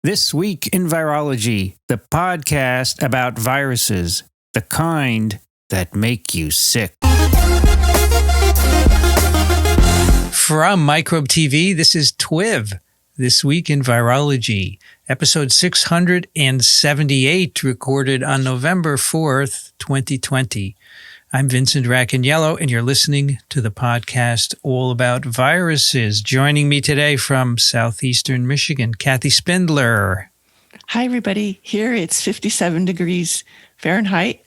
This Week in Virology, the podcast about viruses, the kind that make you sick. From Microbe TV, this is TWiV, This Week in Virology, episode 678, recorded on November 4th, 2020. I'm Vincent Racaniello, and you're listening to the podcast all about viruses. Joining me today from southeastern Michigan, Kathy Spindler. Hi, everybody. Here it's 57 degrees Fahrenheit,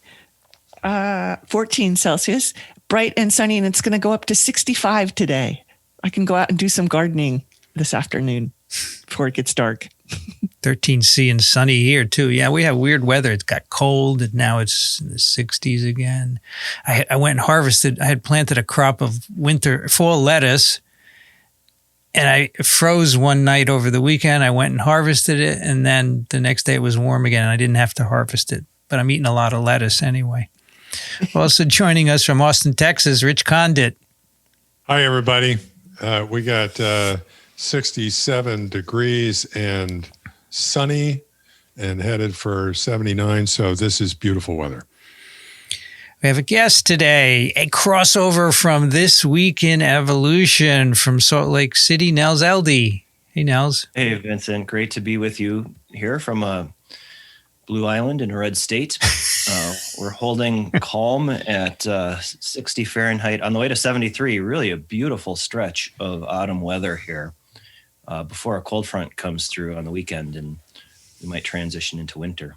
14 Celsius, bright and sunny, and it's going to go up to 65 today. I can go out and do some gardening this afternoon before it gets dark. 13C and sunny here, too. Yeah, we have weird weather. It got cold, and now it's in the 60s again. I went and harvested. I had planted a crop of fall lettuce, and I froze one night over the weekend. I went and harvested it, and then the next day it was warm again, and I didn't have to harvest it. But I'm eating a lot of lettuce anyway. Also joining us from Austin, Texas, Rich Condit. Hi, everybody. We got 67 degrees and sunny and headed for 79. So this is beautiful weather. We have a guest today, a crossover from This Week in Evolution from Salt Lake City, Nels Elde. Hey, Nels. Hey, Vincent. Great to be with you here from a blue island in a red state. We're holding calm at 60 Fahrenheit on the way to 73. Really a beautiful stretch of autumn weather here before a cold front comes through on the weekend, and we might transition into winter.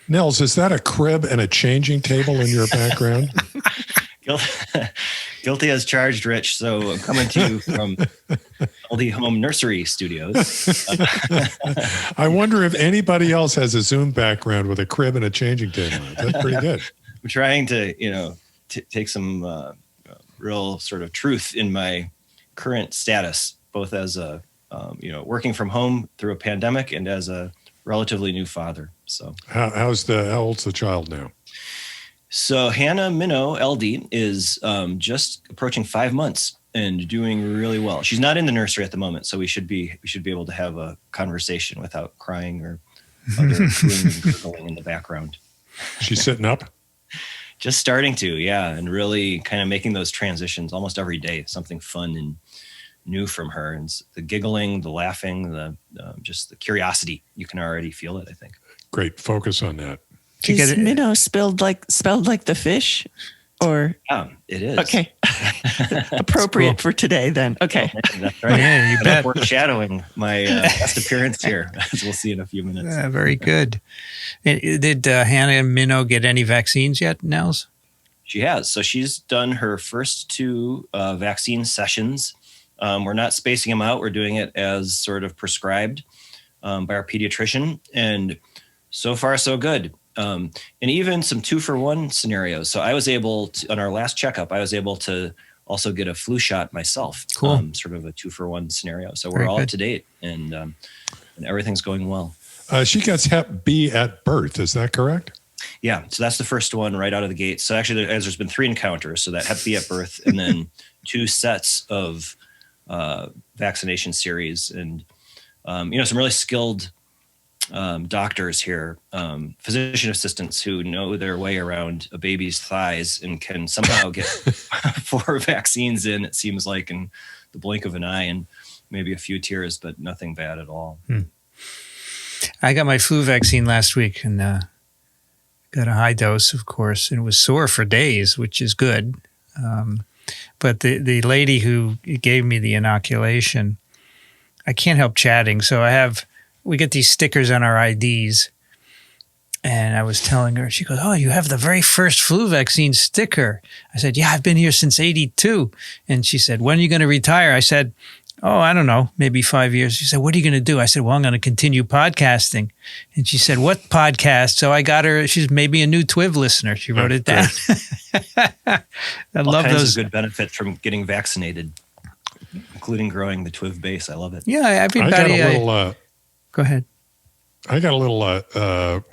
Nels, is that a crib and a changing table in your background? Guilty as charged, Rich. So I'm coming to you from LD Home Nursery Studios. I wonder if anybody else has a Zoom background with a crib and a changing table. That's pretty good. I'm trying to, take some real sort of truth in my current status, both as a, working from home through a pandemic and as a relatively new father. So how old's the child now? So Hannah Minnow Elde is just approaching 5 months and doing really well. She's not in the nursery at the moment, so we should be able to have a conversation without crying or other cooing and gurgling in the background. She's sitting up? Just starting to, yeah, and really kind of making those transitions almost every day. Something fun and new from her, and the giggling, the laughing, just the curiosity. You can already feel it, I think. Great, focus on that. Is minnow spelled like the fish, or? It is. Okay, appropriate cool for today then. Okay, that's right. Yeah, you bet. Foreshadowing my last appearance here, as we'll see in a few minutes. Very good. Did Hannah Minnow get any vaccines yet, Nels? She has. So she's done her first 2 vaccine sessions. We're not spacing them out. We're doing it as sort of prescribed by our pediatrician, and so far so good. And even some 2-for-1 scenarios. So I was able to, on our last checkup, I was able to also get a flu shot myself. Cool. Sort of a 2-for-1 scenario. So we're all up to date, and everything's going well. She gets Hep B at birth. Is that correct? Yeah. So that's the first one right out of the gate. So actually, there's been 3 encounters. So that Hep B at birth, and then 2 sets of vaccination series, and some really skilled doctors here, physician assistants who know their way around a baby's thighs and can somehow get 4 vaccines in, it seems like, in the blink of an eye, and maybe a few tears, but nothing bad at all. I got my flu vaccine last week, and got a high dose, of course, and it was sore for days, which is good. But the lady who gave me the inoculation, I can't help chatting, so we get these stickers on our IDs, and I was telling her, she goes, "Oh, you have the very first flu vaccine sticker." I said, "Yeah, I've been here since 82. And she said, "When are you going to retire?" I said, "Oh, I don't know, maybe 5 years." She said, "What are you going to do?" I said, "Well, I'm going to continue podcasting." And she said, "What podcast?" So I got her, she's maybe a new TWiV listener. She wrote it down. I love those. Of good benefits from getting vaccinated, including growing the TWiV base. I love it. Yeah, everybody. Go ahead. I got a little,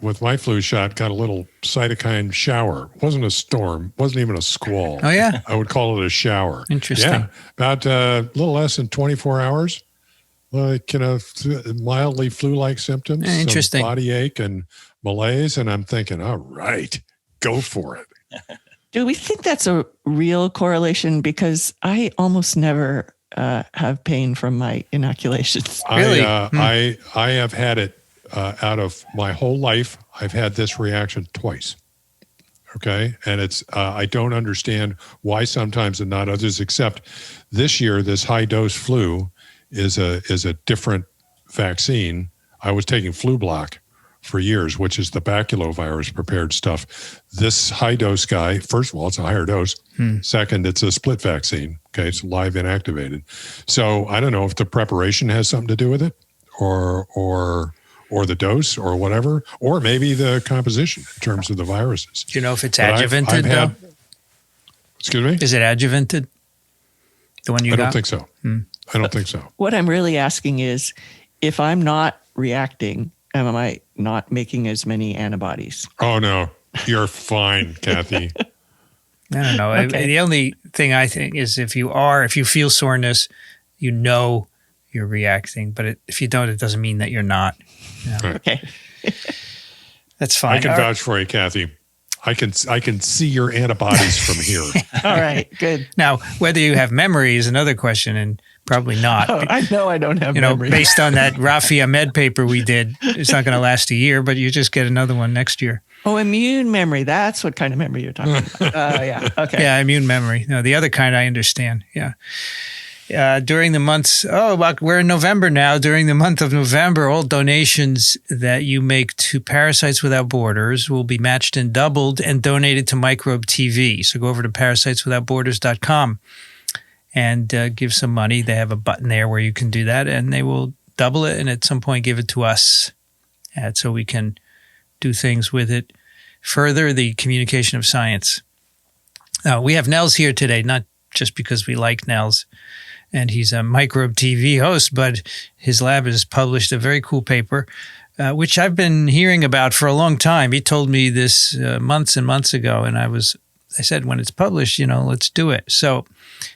with my flu shot, got a little cytokine shower. It wasn't a storm. Wasn't even a squall. Oh, yeah? I would call it a shower. Interesting. Yeah. About a little less than 24 hours. like, mildly flu-like symptoms, Interesting. some body ache and malaise. And I'm thinking, all right, go for it. Do we think that's a real correlation? Because I almost never have pain from my inoculations. Really? I have had it out of my whole life. I've had this reaction twice. Okay. And it's, I don't understand why sometimes and not others, except this year, this high dose flu is a different vaccine. I was taking flu block for years, which is the baculovirus prepared stuff. This high dose guy, first of all, it's a higher dose. Second, it's a split vaccine. Okay. It's live inactivated. So I don't know if the preparation has something to do with it or the dose or whatever, or maybe the composition in terms of the viruses. Do you know if it's But adjuvanted, though? Excuse me? Is it adjuvanted? The one you I got? don't think so. I don't think so. What I'm really asking is, if I'm not reacting, am I not making as many antibodies? Oh, no. You're fine, Kathy. I don't know. Okay. The only thing I think is if you feel soreness, you know you're reacting. But if you don't, it doesn't mean that you're not. Okay. That's fine. I can vouch for you, Kathy. I can see your antibodies from here. All right. Good. Now, whether you have memory is another question, and probably not. Oh, I know I don't have memory. Based on that Rafi Ahmed paper we did, it's not going to last a year, but you just get another one next year. Oh, immune memory. That's what kind of memory you're talking about. Yeah. Okay. Yeah, immune memory. No, the other kind I understand. Yeah. During the months, we're in November now. During the month of November, all donations that you make to Parasites Without Borders will be matched and doubled and donated to Microbe TV. So go over to parasiteswithoutborders.com and give some money. They have a button there where you can do that, and they will double it and at some point give it to us so we can do things with it. Further the communication of science. We have Nels here today, not just because we like Nels, and he's a Microbe TV host, but his lab has published a very cool paper, which I've been hearing about for a long time. He told me this months and months ago, and I said, when it's published, let's do it. So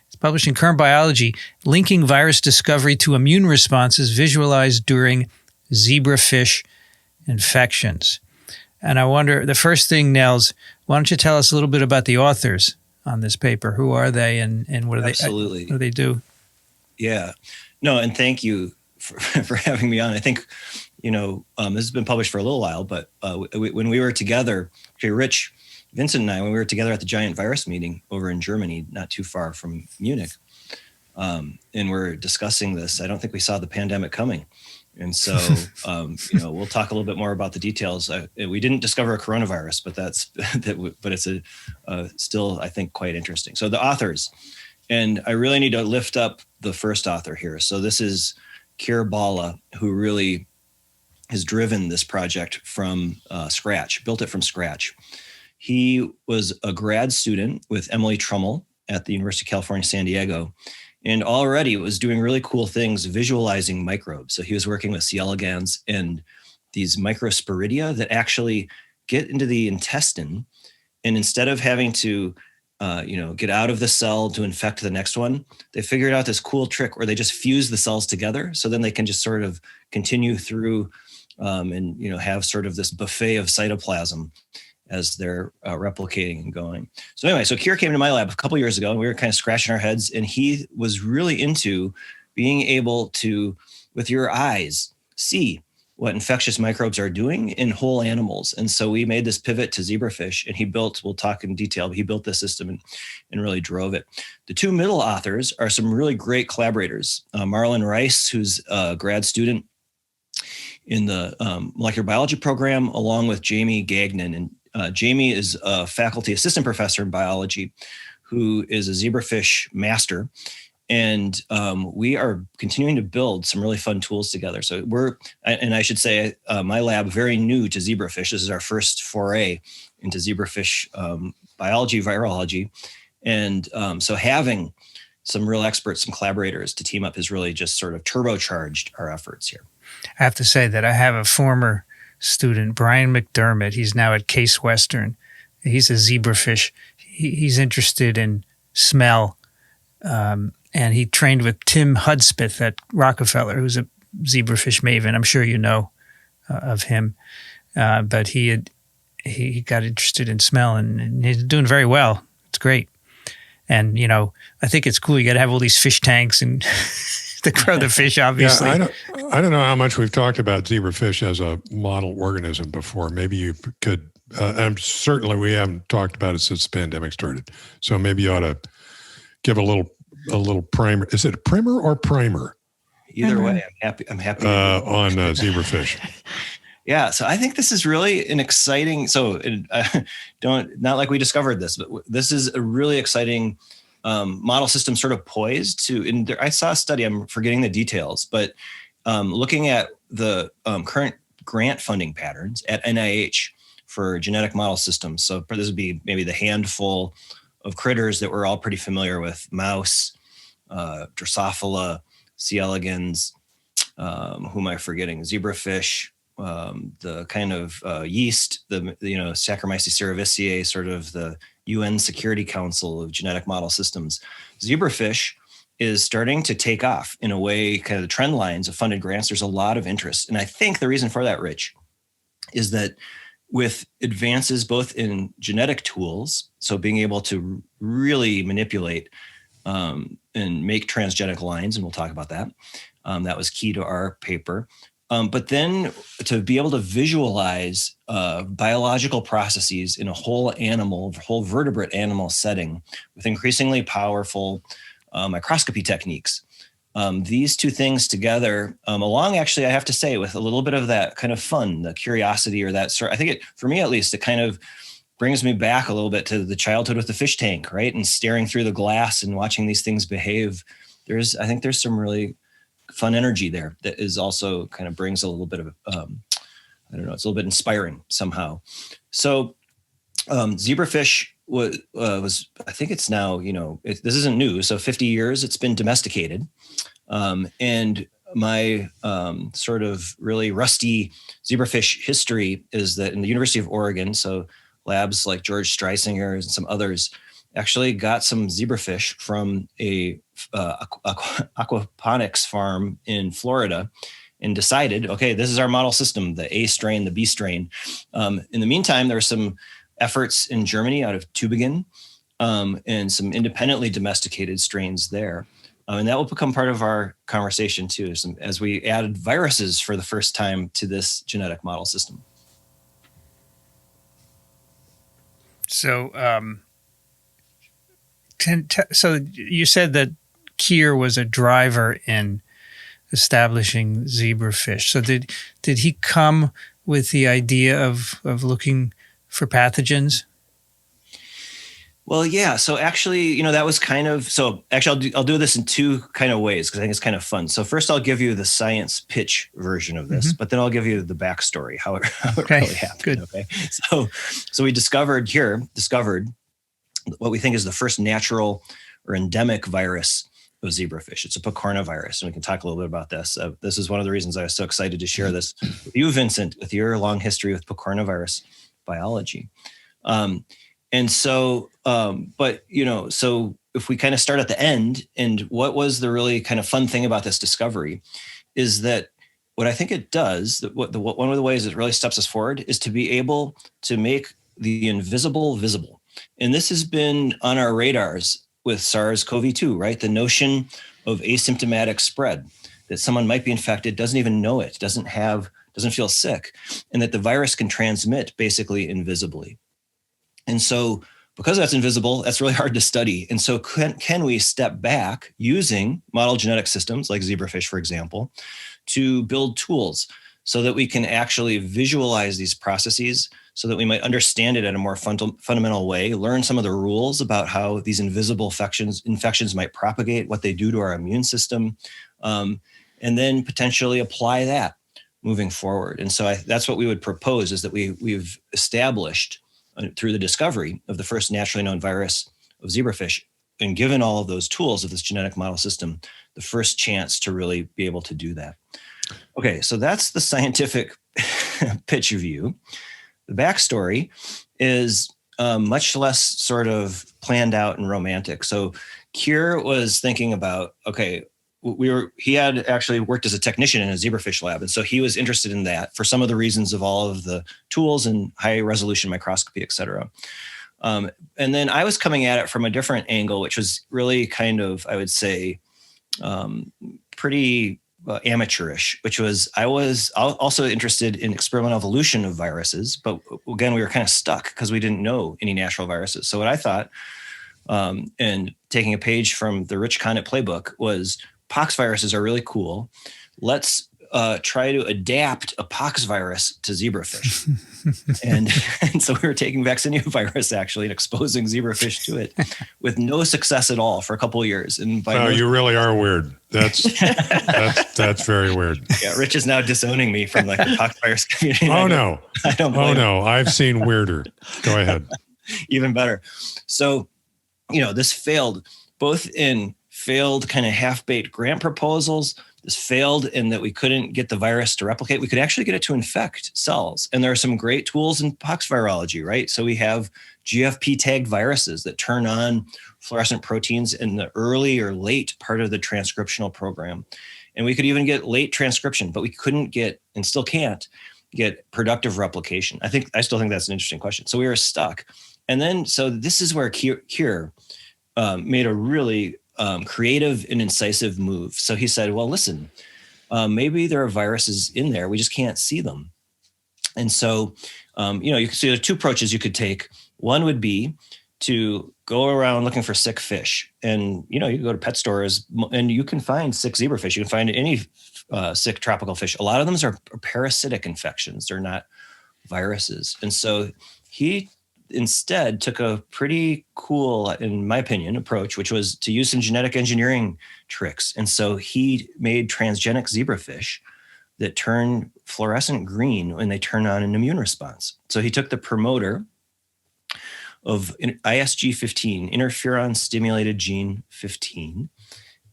it's published in Current Biology, linking virus discovery to immune responses visualized during zebrafish infections. And I wonder, the first thing, Nels, why don't you tell us a little bit about the authors on this paper? Who are they and what do Absolutely. what do they do? Yeah. No, and thank you for having me on. I think, this has been published for a little while, but when we were together, Rich, Vincent and I, when we were together at the giant virus meeting over in Germany, not too far from Munich, and we're discussing this, I don't think we saw the pandemic coming. And so, we'll talk a little bit more about the details. We didn't discover a coronavirus, but it's still, I think, quite interesting. So the authors, and I really need to lift up the first author here. So this is Keir Bala, who really has driven this project from scratch, built it from scratch. He was a grad student with Emily Trummel at the University of California, San Diego, and already was doing really cool things visualizing microbes. So he was working with C. elegans and these microsporidia that actually get into the intestine. And instead of having to, get out of the cell to infect the next one, they figured out this cool trick where they just fuse the cells together. So then they can just sort of continue through and have sort of this buffet of cytoplasm as they're replicating and going. So anyway, so Keir came to my lab a couple years ago and we were kind of scratching our heads, and he was really into being able to, with your eyes, see what infectious microbes are doing in whole animals. And so we made this pivot to zebrafish, and he built, we'll talk in detail, but he built this system and really drove it. The two middle authors are some really great collaborators. Marlon Rice, who's a grad student in the molecular biology program, along with Jamie Gagnon. And Jamie is a faculty assistant professor in biology who is a zebrafish master. And we are continuing to build some really fun tools together. So and I should say, my lab, very new to zebrafish. This is our first foray into zebrafish biology, virology. And so having some real experts, some collaborators to team up has really just sort of turbocharged our efforts here. I have to say that I have a former student, Brian McDermott. He's now at Case Western. He's a zebrafish. He's interested in smell and he trained with Tim Hudspeth at Rockefeller, who's a zebrafish maven. I'm sure you know of him, but he got interested in smell, and he's doing very well. It's great. And, I think it's cool. You got to have all these fish tanks and to grow the fish, obviously. Yeah, I don't know how much we've talked about zebrafish as a model organism before. Maybe you could, and certainly we haven't talked about it since the pandemic started. So maybe you ought to give a little primer. Is it a primer or primer? Either way, I'm happy on zebrafish. Yeah, so I think this is really an exciting. So not like we discovered this, but this is a really exciting model system, sort of poised to. And I saw a study. I'm forgetting the details, but looking at the current grant funding patterns at NIH for genetic model systems. So this would be maybe the handful of critters that we're all pretty familiar with: mouse, Drosophila, C. elegans. Who am I forgetting? Zebrafish. The kind of yeast, the Saccharomyces cerevisiae, sort of the UN Security Council of genetic model systems. Zebrafish is starting to take off in a way, kind of the trend lines of funded grants. There's a lot of interest. And I think the reason for that, Rich, is that with advances both in genetic tools, so being able to really manipulate and make transgenic lines, and we'll talk about that. That was key to our paper. But then to be able to visualize biological processes in a whole vertebrate animal setting with increasingly powerful microscopy techniques. These two things together, along actually, I have to say, with a little bit of that kind of fun, the curiosity or that sort, I think for me at least, it kind of brings me back a little bit to the childhood with the fish tank, right? And staring through the glass and watching these things behave. I think there's some really fun energy there that is also kind of brings a little bit of, it's a little bit inspiring somehow. So zebrafish was, I think it's now, this isn't new. So 50 years it's been domesticated. And my sort of really rusty zebrafish history is that in the University of Oregon, so labs like George Streisinger's and some others actually got some zebrafish from a aquaponics farm in Florida and decided, okay, this is our model system, the A strain, the B strain. In the meantime, there were some efforts in Germany out of Tübingen and some independently domesticated strains there. And that will become part of our conversation too, as we added viruses for the first time to this genetic model system. So, so you said that Keir was a driver in establishing zebrafish. So did he come with the idea of looking for pathogens? Well, yeah. So actually, that was kind of, so actually I'll do this in two kind of ways because I think it's kind of fun. So first I'll give you the science pitch version of this, but then I'll give you the backstory, how it really happened. Good. Okay. So we discovered what we think is the first natural or endemic virus of zebrafish. It's a picornavirus, and we can talk a little bit about this. This is one of the reasons I was so excited to share this with you, Vincent, with your long history with picornavirus biology. So if we kind of start at the end, and what was the really kind of fun thing about this discovery is that what I think it does, one of the ways it really steps us forward is to be able to make the invisible visible. And this has been on our radars with SARS-CoV-2, right? The notion of asymptomatic spread, that someone might be infected, doesn't even know it, doesn't feel sick, and that the virus can transmit basically invisibly. And so because that's invisible, that's really hard to study. And so can we step back using model genetic systems like zebrafish, for example, to build tools so that we can actually visualize these processes so that we might understand it in a more fundamental way, learn some of the rules about how these invisible infections might propagate, what they do to our immune system, and then potentially apply that moving forward. And so that's what we would propose, is that we've established through the discovery of the first naturally known virus of zebrafish, and given all of those tools of this genetic model system, the first chance to really be able to do that. Okay, so that's the scientific pitch view. The backstory is much less sort of planned out and romantic. So Keir was thinking about, okay, he had actually worked as a technician in a zebrafish lab. And so he was interested in that for some of the reasons of all of the tools and high resolution microscopy, et cetera. And then I was coming at it from a different angle, which was really kind of, I would say, pretty amateurish, which was, I was also interested in experimental evolution of viruses. But again, we were kind of stuck because we didn't know any natural viruses. So what I thought, and taking a page from the Rich Condit playbook, was pox viruses are really cool. Let's try to adapt a pox virus to zebrafish. and so we were taking vaccinia virus actually and exposing zebrafish to it with no success at all for a couple of years. And you really are weird. That's very weird. Yeah, Rich is now disowning me from like the pox virus community. Oh no. I don't blame him. I've seen weirder. Go ahead. Even better. So, this failed both in failed kind of half-baked grant proposals. This failed in that we couldn't get the virus to replicate. We could actually get it to infect cells. And there are some great tools in pox virology, right? So we have GFP tagged viruses that turn on fluorescent proteins in the early or late part of the transcriptional program. And we could even get late transcription, but we couldn't get, and still can't, get productive replication. I still think that's an interesting question. So we were stuck. And then, so this is where Keir made a really creative and incisive move. So he said, well, listen, maybe there are viruses in there. We just can't see them. And so, you can see there are two approaches you could take. One would be to go around looking for sick fish. And, you can go to pet stores and you can find sick zebrafish. You can find any sick tropical fish. A lot of them are parasitic infections. They're not viruses. And so he instead took a pretty cool, in my opinion, approach, which was to use some genetic engineering tricks. And so he made transgenic zebrafish that turn fluorescent green when they turn on an immune response. So he took the promoter of ISG15, interferon stimulated gene 15.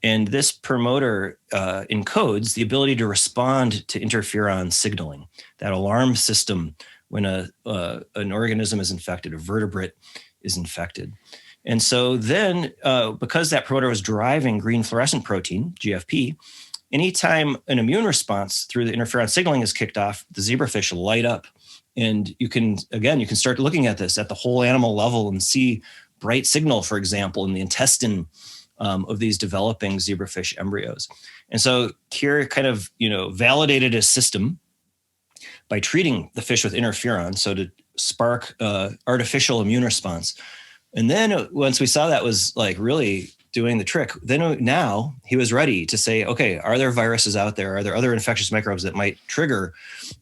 And this promoter encodes the ability to respond to interferon signaling, that alarm system when an organism is infected, a vertebrate is infected. And so then, because that promoter was driving green fluorescent protein, GFP, anytime an immune response through the interferon signaling is kicked off, the zebrafish light up. And you can start looking at this at the whole animal level and see bright signal, for example, in the intestine of these developing zebrafish embryos. And so Keir kind of, validated his system by treating the fish with interferon, so to spark artificial immune response. And then once we saw that was like really doing the trick, then now he was ready to say, okay, are there viruses out there? Are there other infectious microbes that might trigger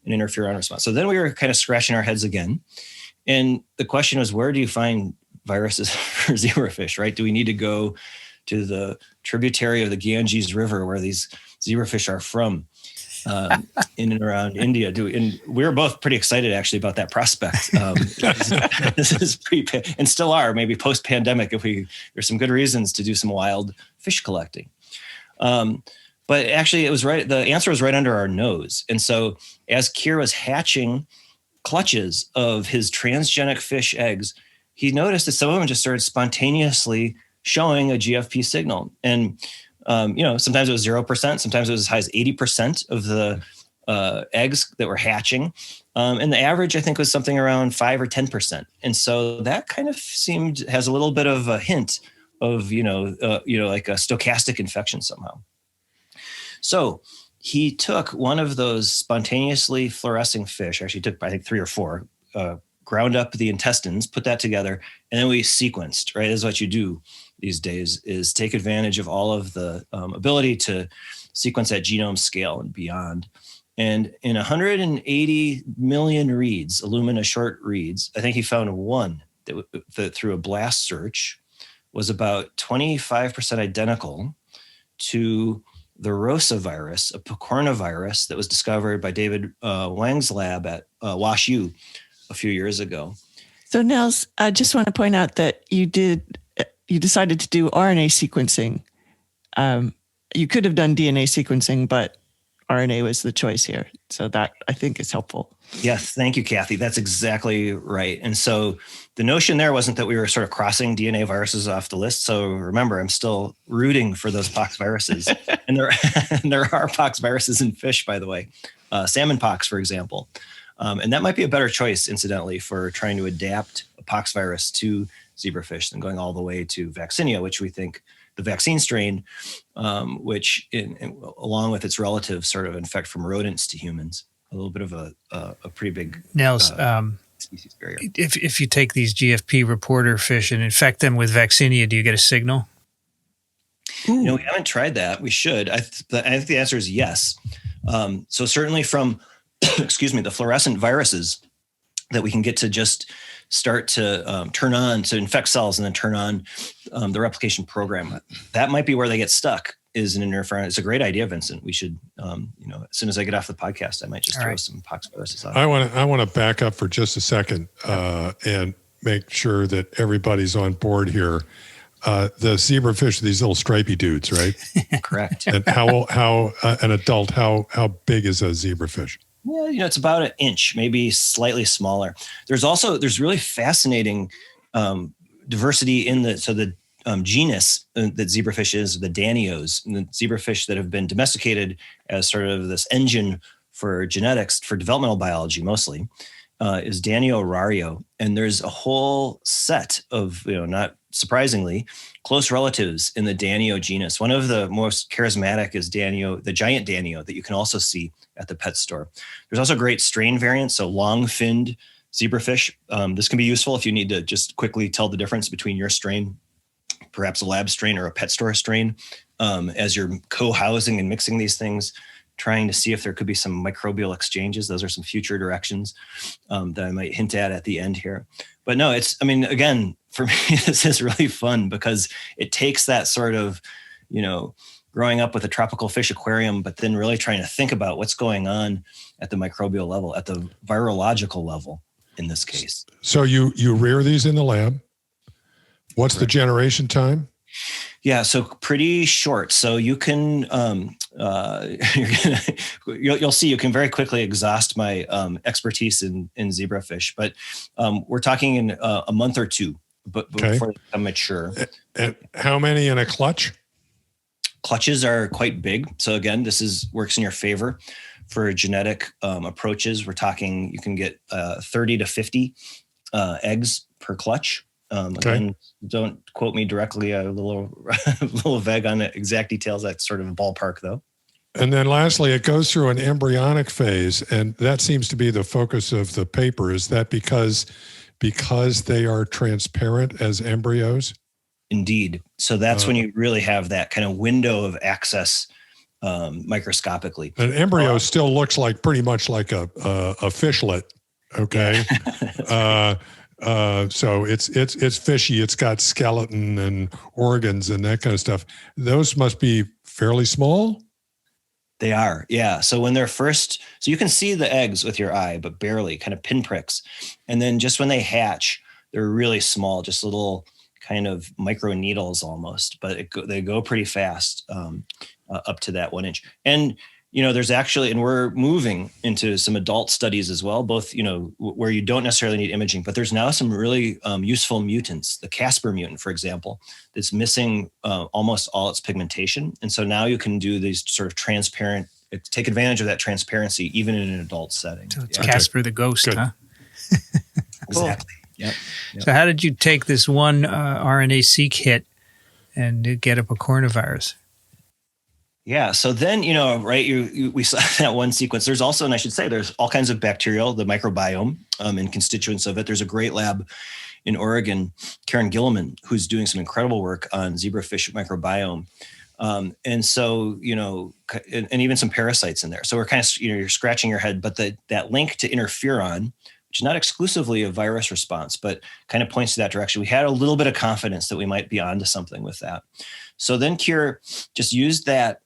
an interferon response? So then we were kind of scratching our heads again. And the question was, where do you find viruses for zebrafish, right? Do we need to go to the tributary of the Ganges River where these zebrafish are from? In and around India, and we were both pretty excited actually about that prospect. This is and still are, maybe post-pandemic, there's some good reasons to do some wild fish collecting. But actually, it was right. The answer was right under our nose. And so, as Keir was hatching clutches of his transgenic fish eggs, he noticed that some of them just started spontaneously showing a GFP signal, and sometimes it was 0%, sometimes it was as high as 80% of the eggs that were hatching. And the average, I think, was something around 5 or 10%. And so that kind of has a little bit of a hint of, like a stochastic infection somehow. So he took one of those spontaneously fluorescing fish, actually took, I think, 3 or 4, ground up the intestines, put that together, and then we sequenced, right? This is what you do these days, is take advantage of all of the ability to sequence at genome scale and beyond. And in 180 million reads, Illumina short reads, I think he found one that through a blast search was about 25% identical to the rosavirus, a picornavirus that was discovered by David Wang's lab at WashU a few years ago. So Nels, I just want to point out that you decided to do RNA sequencing. You could have done DNA sequencing, but RNA was the choice here. So that I think is helpful. Yes, thank you, Kathy. That's exactly right. And so the notion there wasn't that we were sort of crossing DNA viruses off the list. So remember, I'm still rooting for those pox viruses. And there are pox viruses in fish, by the way, salmon pox, for example. And that might be a better choice, incidentally, for trying to adapt a pox virus to zebrafish than going all the way to vaccinia, which we think the vaccine strain, which along with its relatives sort of infect from rodents to humans. A little bit of a pretty big Nels, species barrier. if you take these GFP reporter fish and infect them with vaccinia, do you get a signal? We haven't tried that. We should. I think the answer is yes. So certainly from, the fluorescent viruses that we can get to just start to turn on, to infect cells and then turn on the replication program. That might be where they get stuck, is an interferon. It's a great idea, Vincent. We should, as soon as I get off the podcast, I might just throw some pox viruses on. I want to back up for just a second and make sure that everybody's on board here. The zebrafish are these little stripy dudes, right? Correct. And how an adult, how big is a zebrafish? Yeah, it's about an inch, maybe slightly smaller. There's really fascinating diversity in the genus that zebrafish is, the danios, and the zebrafish that have been domesticated as sort of this engine for genetics, for developmental biology mostly, is Danio rario. And there's a whole set of, not surprisingly, close relatives in the Danio genus. One of the most charismatic is Danio, the giant Danio, that you can also see at the pet store. There's also great strain variants, so long-finned zebrafish. This can be useful if you need to just quickly tell the difference between your strain, perhaps a lab strain or a pet store strain, as you're co-housing and mixing these things, trying to see if there could be some microbial exchanges. Those are some future directions that I might hint at the end here. But no, again, for me, this is really fun because it takes that sort of, growing up with a tropical fish aquarium, but then really trying to think about what's going on at the microbial level, at the virological level in this case. So you rear these in the lab. What's the generation time? Yeah, so pretty short. So you can, you'll see, you can very quickly exhaust my expertise in zebrafish, but we're talking in a month or two, before they become mature. And how many in a clutch? Clutches are quite big. So again, this works in your favor for genetic approaches. We're talking, you can get 30 to 50 eggs per clutch. Again, don't quote me directly. A little vague on the exact details. That's sort of a ballpark, though. And then lastly, it goes through an embryonic phase, and that seems to be the focus of the paper. Is that because they are transparent as embryos? Indeed. So that's when you really have that kind of window of access microscopically. An embryo still looks like pretty much like a fishlet. Okay. So it's fishy. It's got skeleton and organs and that kind of stuff. Those must be fairly small. They are, yeah. So when they're first, so you can see the eggs with your eye, but barely, kind of pinpricks. And then just when they hatch, they're really small, just little kind of micro needles almost. But they go pretty fast, up to that 1 inch. And there's actually, and we're moving into some adult studies as well, both, where you don't necessarily need imaging, but there's now some really useful mutants, the Casper mutant, for example, that's missing almost all its pigmentation. And so now you can do these sort of transparent, take advantage of that transparency, even in an adult setting. So it's Casper the ghost, huh? Exactly. Yep. So how did you take this one RNA-seq hit and get a picornavirus? Yeah. So then, we saw that one sequence. There's also, and I should say, there's all kinds of bacterial, the microbiome and constituents of it. There's a great lab in Oregon, Karen Gilliman, who's doing some incredible work on zebrafish microbiome. And so, and even some parasites in there. So we're kind of, you're scratching your head, but that link to interferon, which is not exclusively a virus response, but kind of points to that direction. We had a little bit of confidence that we might be onto something with that. So then Cure just used that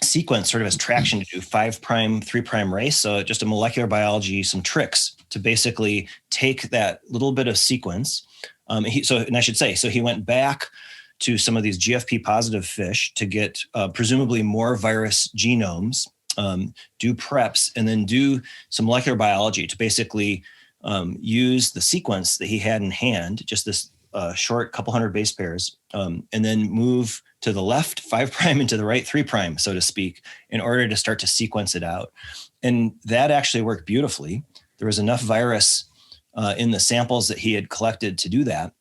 sequence sort of as traction to do 5' 3' race. So just a molecular biology, some tricks to basically take that little bit of sequence. He went back to some of these GFP positive fish to get presumably more virus genomes do preps, and then do some molecular biology to basically use the sequence that he had in hand, just this short couple hundred base pairs, and then move to the left 5' and to the right 3', so to speak, in order to start to sequence it out. And that actually worked beautifully. There was enough virus in the samples that he had collected to do that.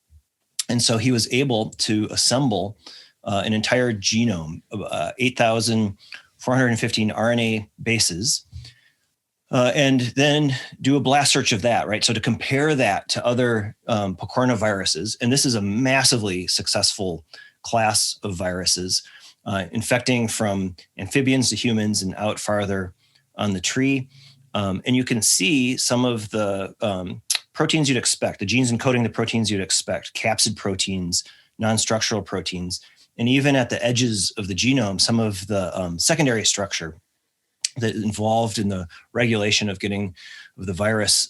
And so he was able to assemble an entire genome of 8,415 RNA bases, and then do a blast search of that, right? So to compare that to other picornaviruses, and this is a massively successful class of viruses, infecting from amphibians to humans and out farther on the tree. And you can see some of the proteins you'd expect, the genes encoding the proteins you'd expect, capsid proteins, non-structural proteins, and even at the edges of the genome, some of the secondary structure that involved in the regulation of the virus,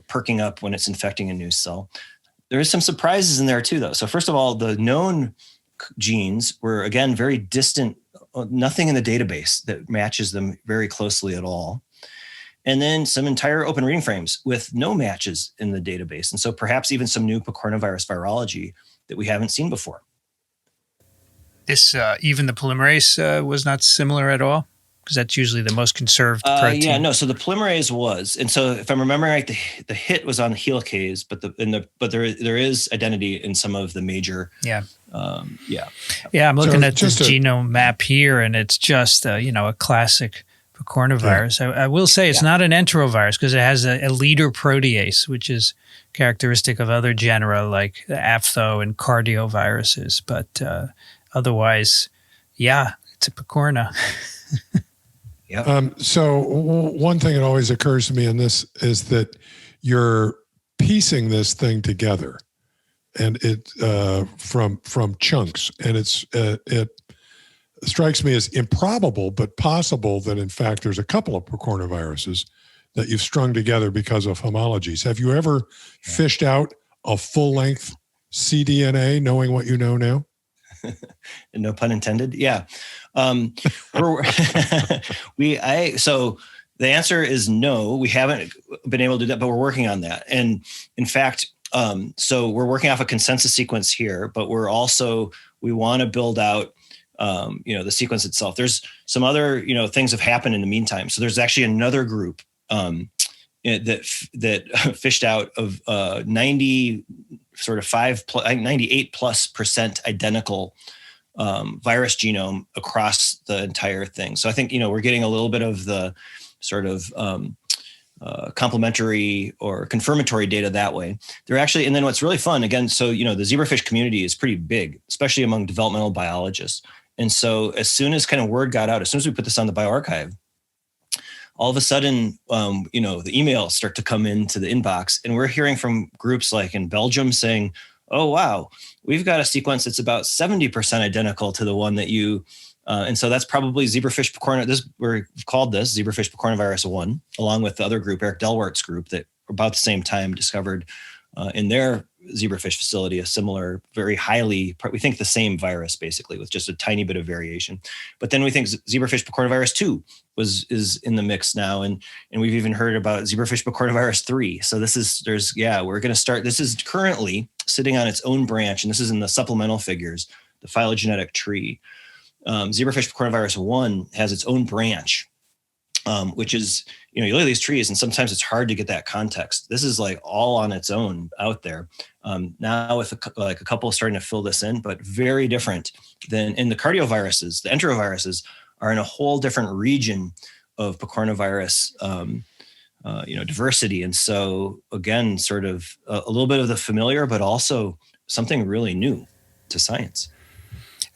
perking up when it's infecting a new cell. There is some surprises in there too, though. So first of all, the known genes were, again, very distant, nothing in the database that matches them very closely at all. And then some entire open reading frames with no matches in the database. And so perhaps even some new picornavirus virology that we haven't seen before. This, even the polymerase was not similar at all? Because that's usually the most conserved protein. Yeah, no. So the polymerase was, and so if I'm remembering right, the hit was on the helicase, but there is identity in some of the major. Yeah. I'm looking at this genome map here, and it's just a classic picornavirus. Yeah. I will say it's not an enterovirus because it has a leader protease, which is characteristic of other genera like the aphtho and cardioviruses. But otherwise, it's a picorna. Yep. So one thing that always occurs to me in this is that you're piecing this thing together, and it from chunks, and it strikes me as improbable but possible that in fact there's a couple of picornaviruses that you've strung together because of homologies. Have you ever fished out a full-length cDNA, knowing what you know now? No pun intended. Yeah. So the answer is no, we haven't been able to do that, but we're working on that. And in fact, so we're working off a consensus sequence here, but we want to build out, the sequence itself. There's some other, things have happened in the meantime. So there's actually another group that fished out of 98+% identical virus genome across the entire thing. So I think, we're getting a little bit of the sort of complementary or confirmatory data that way. They're actually, and then what's really fun, again, so, the zebrafish community is pretty big, especially among developmental biologists. And so as soon as kind of word got out, as soon as we put this on the bioarchive, all of a sudden, the emails start to come into the inbox, and we're hearing from groups like in Belgium saying, oh, wow, we've got a sequence that's about 70% identical to the one that you, and so that's probably zebrafish picornavirus. We've called this zebrafish picornavirus 1, along with the other group, Eric Delwart's group, that about the same time discovered in their zebrafish facility a similar, very highly, we think the same virus basically with just a tiny bit of variation. But then we think zebrafish picornavirus 2 is in the mix now, and we've even heard about zebrafish picornavirus 3. So we're going to start. This is currently sitting on its own branch, and this is in the supplemental figures, the phylogenetic tree. Zebrafish picornavirus 1 has its own branch, which is, you look at these trees and sometimes it's hard to get that context. This is like all on its own out there. Now with a couple starting to fill this in, but very different than in the cardioviruses. The enteroviruses are in a whole different region of picornavirus, diversity. And so again, sort of a little bit of the familiar, but also something really new to science.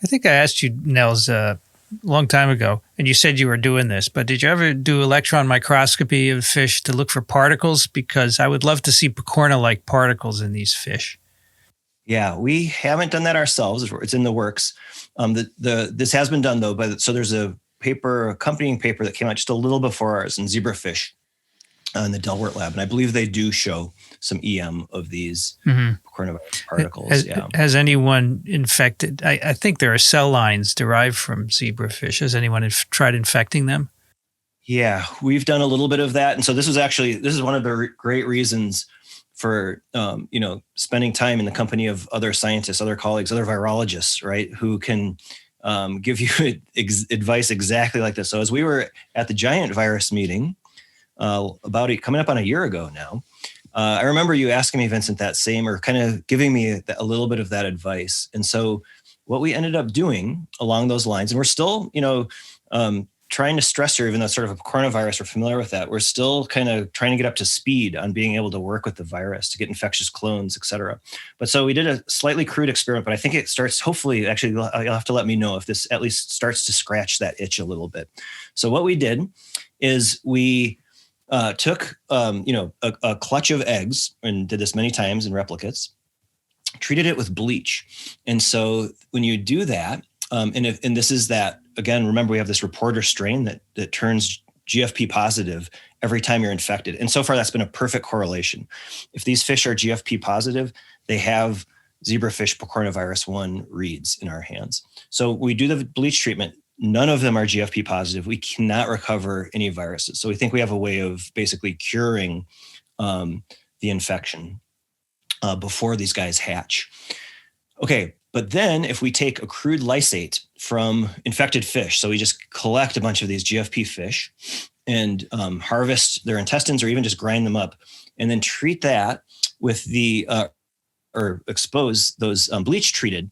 I think I asked you, Nels, a long time ago, and you said you were doing this, but did you ever do electron microscopy of fish to look for particles? Because I would love to see picorna-like particles in these fish. Yeah, we haven't done that ourselves. It's in the works. This has been done, though. So there's a accompanying paper that came out just a little before ours in Zebrafish in the Delwart lab. And I believe they do show some EM of these picornavirus particles. Has anyone infected? I think there are cell lines derived from zebrafish. Has anyone tried infecting them? Yeah, we've done a little bit of that. And so this is one of the great reasons for, spending time in the company of other scientists, other colleagues, other virologists, right, who can give you advice exactly like this. So as we were at the giant virus meeting coming up on a year ago now, I remember you asking me, Vincent, that same, or kind of giving me a little bit of that advice. And so what we ended up doing along those lines, and we're still, trying to stress here, even though it's sort of a coronavirus, we're familiar with that. We're still kind of trying to get up to speed on being able to work with the virus to get infectious clones, et cetera. But so we did a slightly crude experiment, but I think it starts, hopefully, actually, you'll have to let me know if this at least starts to scratch that itch a little bit. So what we did is we took, a clutch of eggs, and did this many times in replicates, treated it with bleach. And so when you do that, and this is that, again, remember, we have this reporter strain that turns GFP positive every time you're infected. And so far, that's been a perfect correlation. If these fish are GFP positive, they have zebrafish picornavirus 1 reads in our hands. So we do the bleach treatment. None of them are GFP positive. We cannot recover any viruses. So we think we have a way of basically curing the infection before these guys hatch. Okay, but then if we take a crude lysate from infected fish, so we just collect a bunch of these GFP fish and harvest their intestines, or even just grind them up, and then treat that with or expose those bleach treated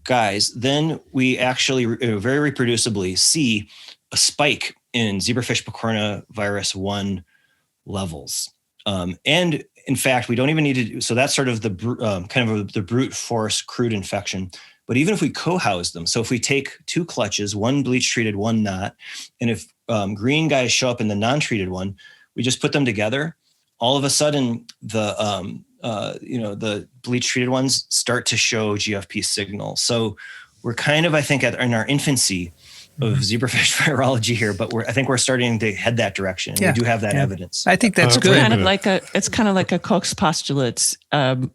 guys, then we actually very reproducibly see a spike in zebrafish picornavirus 1 levels. And in fact, we don't even need to do, so that's sort of the the brute force crude infection. But even if we co-house them, so if we take 2 clutches, one bleach treated, one not, and if green guys show up in the non-treated one, we just put them together. All of a sudden, the bleach treated ones start to show GFP signals. So we're kind of, I think, in our infancy of zebrafish virology here, but I think we're starting to head that direction. And we do have that evidence. I think that's good. It's kind of like a Koch's postulates of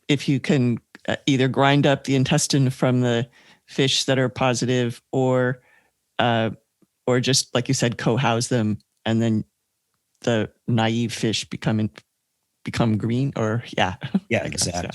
if you can either grind up the intestine from the fish that are positive, or just like you said, co-house them, and then the naive fish become green, or yeah, exactly.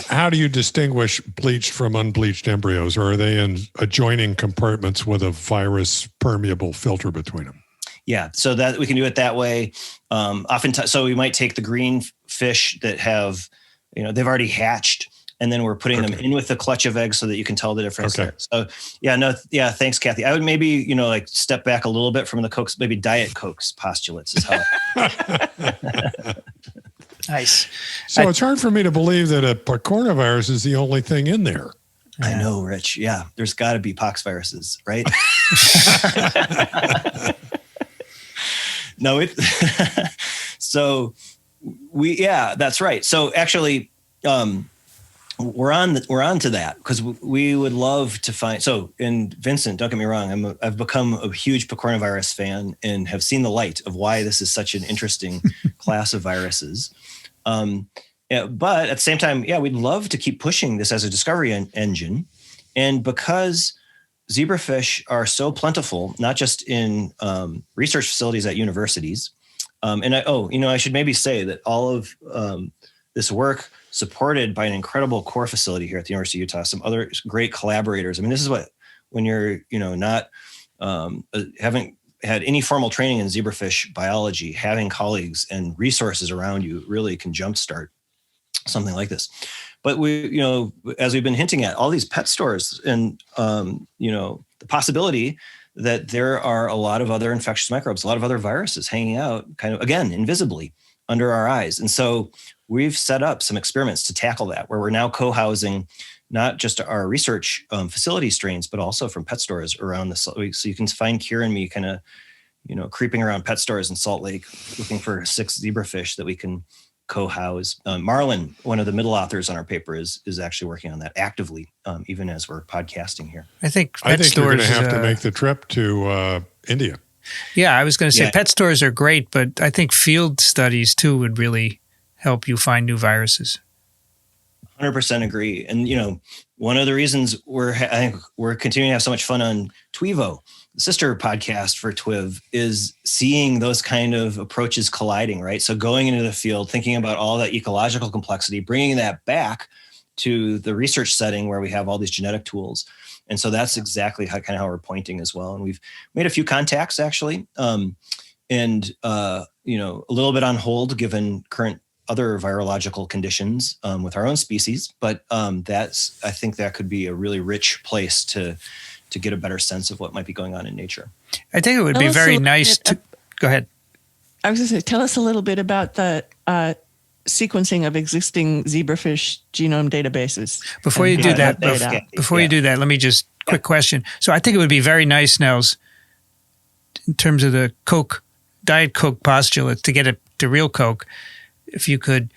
How do you distinguish bleached from unbleached embryos, or are they in adjoining compartments with a virus permeable filter between them? Yeah, so that we can do it that way. Oftentimes, so we might take the green fish that have, they've already hatched, and then we're putting them in with the clutch of eggs so that you can tell the difference there. So thanks, Kathy. I would maybe, step back a little bit from the Koch's, maybe Diet Koch's postulates is how. Nice. So it's hard for me to believe that a picornavirus is the only thing in there. I know, Rich. Yeah, there's got to be pox viruses, right? No, so that's right. So actually, we're on to that, because we would love to find. So, and Vincent, don't get me wrong, I've become a huge picornavirus fan and have seen the light of why this is such an interesting class of viruses. But at the same time, we'd love to keep pushing this as a discovery engine. And because zebrafish are so plentiful, not just in research facilities at universities, I should maybe say that all of this work supported by an incredible core facility here at the University of Utah, some other great collaborators. I mean, this is what, when you're, not haven't had any formal training in zebrafish biology, having colleagues and resources around you really can jumpstart something like this. But we, as we've been hinting at, all these pet stores and, the possibility that there are a lot of other infectious microbes, a lot of other viruses hanging out kind of, again, invisibly under our eyes. And so we've set up some experiments to tackle that, where we're now co-housing not just our research facility strains, but also from pet stores around the Salt Lake. So you can find Kira and me kind of, creeping around pet stores in Salt Lake, looking for 6 zebrafish that we can co-house. Marlon, one of the middle authors on our paper, is actually working on that actively, even as we're podcasting here. I think you're going to have to make the trip to India. Yeah, I was going to say pet stores are great, but I think field studies too would really help you find new viruses. 100% agree. And, one of the reasons I think we're continuing to have so much fun on TWiV sister podcast for TWiV is seeing those kind of approaches colliding, right? So going into the field, thinking about all that ecological complexity, bringing that back to the research setting where we have all these genetic tools. And so that's exactly how we're pointing as well. And we've made a few contacts actually, and a little bit on hold given current other virological conditions with our own species. But I think that could be a really rich place to get a better sense of what might be going on in nature. I think it would be very nice to go ahead. I was going to say, tell us a little bit about the sequencing of existing zebrafish genome databases. Before you do that, let me just quick question. So I think it would be very nice, Nels, in terms of the Diet Coke postulate, to get the real Coke, if you could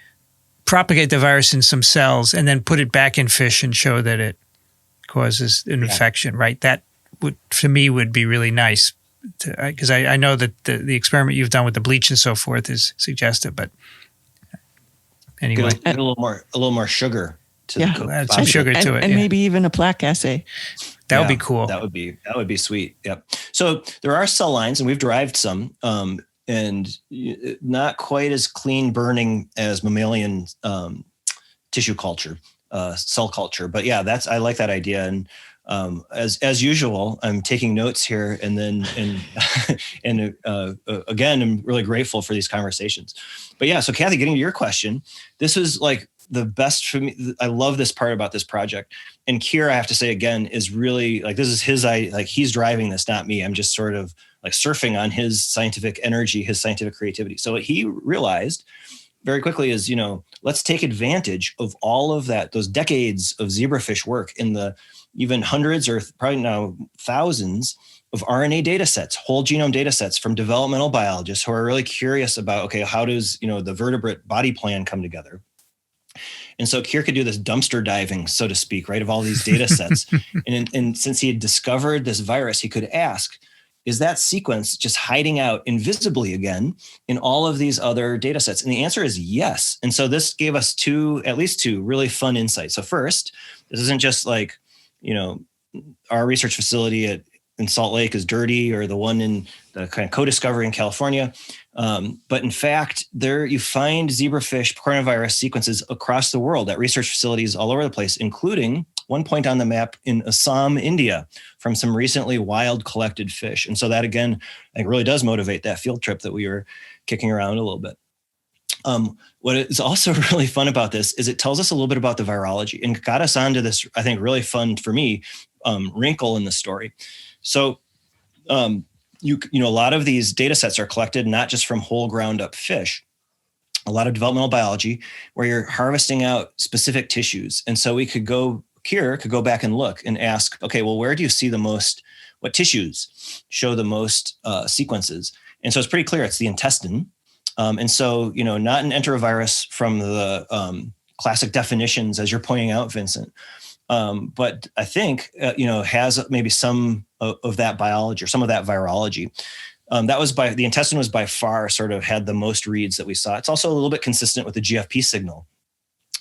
propagate the virus in some cells and then put it back in fish and show that it causes an infection, right? That would, to me, would be really nice, because I know that the experiment you've done with the bleach and so forth is suggestive, but anyway. Get a little more sugar to the Coke. Add some sugar to it. And maybe even a plaque assay. That would be cool. That would be sweet. Yep. So there are cell lines, and we've derived some, and not quite as clean burning as mammalian tissue culture, cell culture. But yeah, I like that idea. And as usual, I'm taking notes here, and again, I'm really grateful for these conversations. But yeah, so Kathy, getting to your question, this was like the best for me. I love this part about this project. And Keir, I have to say again, is really like, this is he's driving this, not me. I'm just sort of like surfing on his scientific energy, his scientific creativity. So what he realized very quickly is, let's take advantage of all of those decades of zebrafish work in the even hundreds or probably now thousands of RNA data sets, whole genome data sets from developmental biologists who are really curious about, okay, how does, the vertebrate body plan come together? And so Keir could do this dumpster diving, so to speak, right, of all these data sets. and since he had discovered this virus, he could ask, is that sequence just hiding out invisibly again in all of these other data sets? And the answer is yes. And so this gave us at least two really fun insights. So first, this isn't just like, our research facility in Salt Lake is dirty, or the one in the kind of co-discovery in California. But in fact, there you find zebrafish picornavirus sequences across the world at research facilities all over the place, including one point on the map in Assam, India, from some recently wild collected fish. And so that, again, I think really does motivate that field trip that we were kicking around a little bit. What is also really fun about this is it tells us a little bit about the virology, and got us onto this, I think, really fun for me, wrinkle in the story. So, a lot of these data sets are collected not just from whole ground up fish, a lot of developmental biology where you're harvesting out specific tissues. And so Keir could go back and look and ask, okay, well, where do you see what tissues show the most sequences? And so it's pretty clear it's the intestine. And so, not an enterovirus from the classic definitions, as you're pointing out, Vincent, but I think, has maybe some of that biology or some of that virology. The intestine was by far sort of had the most reads that we saw. It's also a little bit consistent with the GFP signal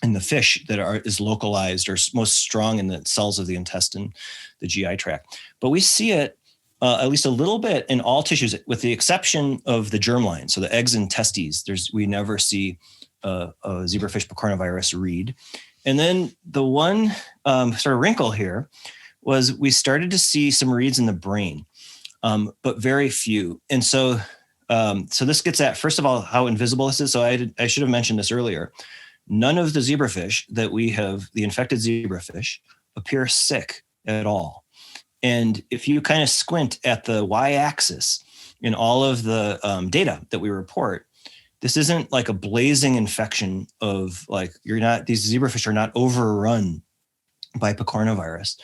in the fish that is localized or most strong in the cells of the intestine, the GI tract. But we see it at least a little bit in all tissues, with the exception of the germline. So the eggs and testes, we never see a zebrafish picornavirus read. And then the one sort of wrinkle here was we started to see some reads in the brain, but very few. And so this gets at, first of all, how invisible this is. So I should have mentioned this earlier. None of the zebrafish that we have, the infected zebrafish, appear sick at all. And if you kind of squint at the y-axis in all of the data that we report, this isn't like a blazing infection of these zebrafish are not overrun by picornavirus.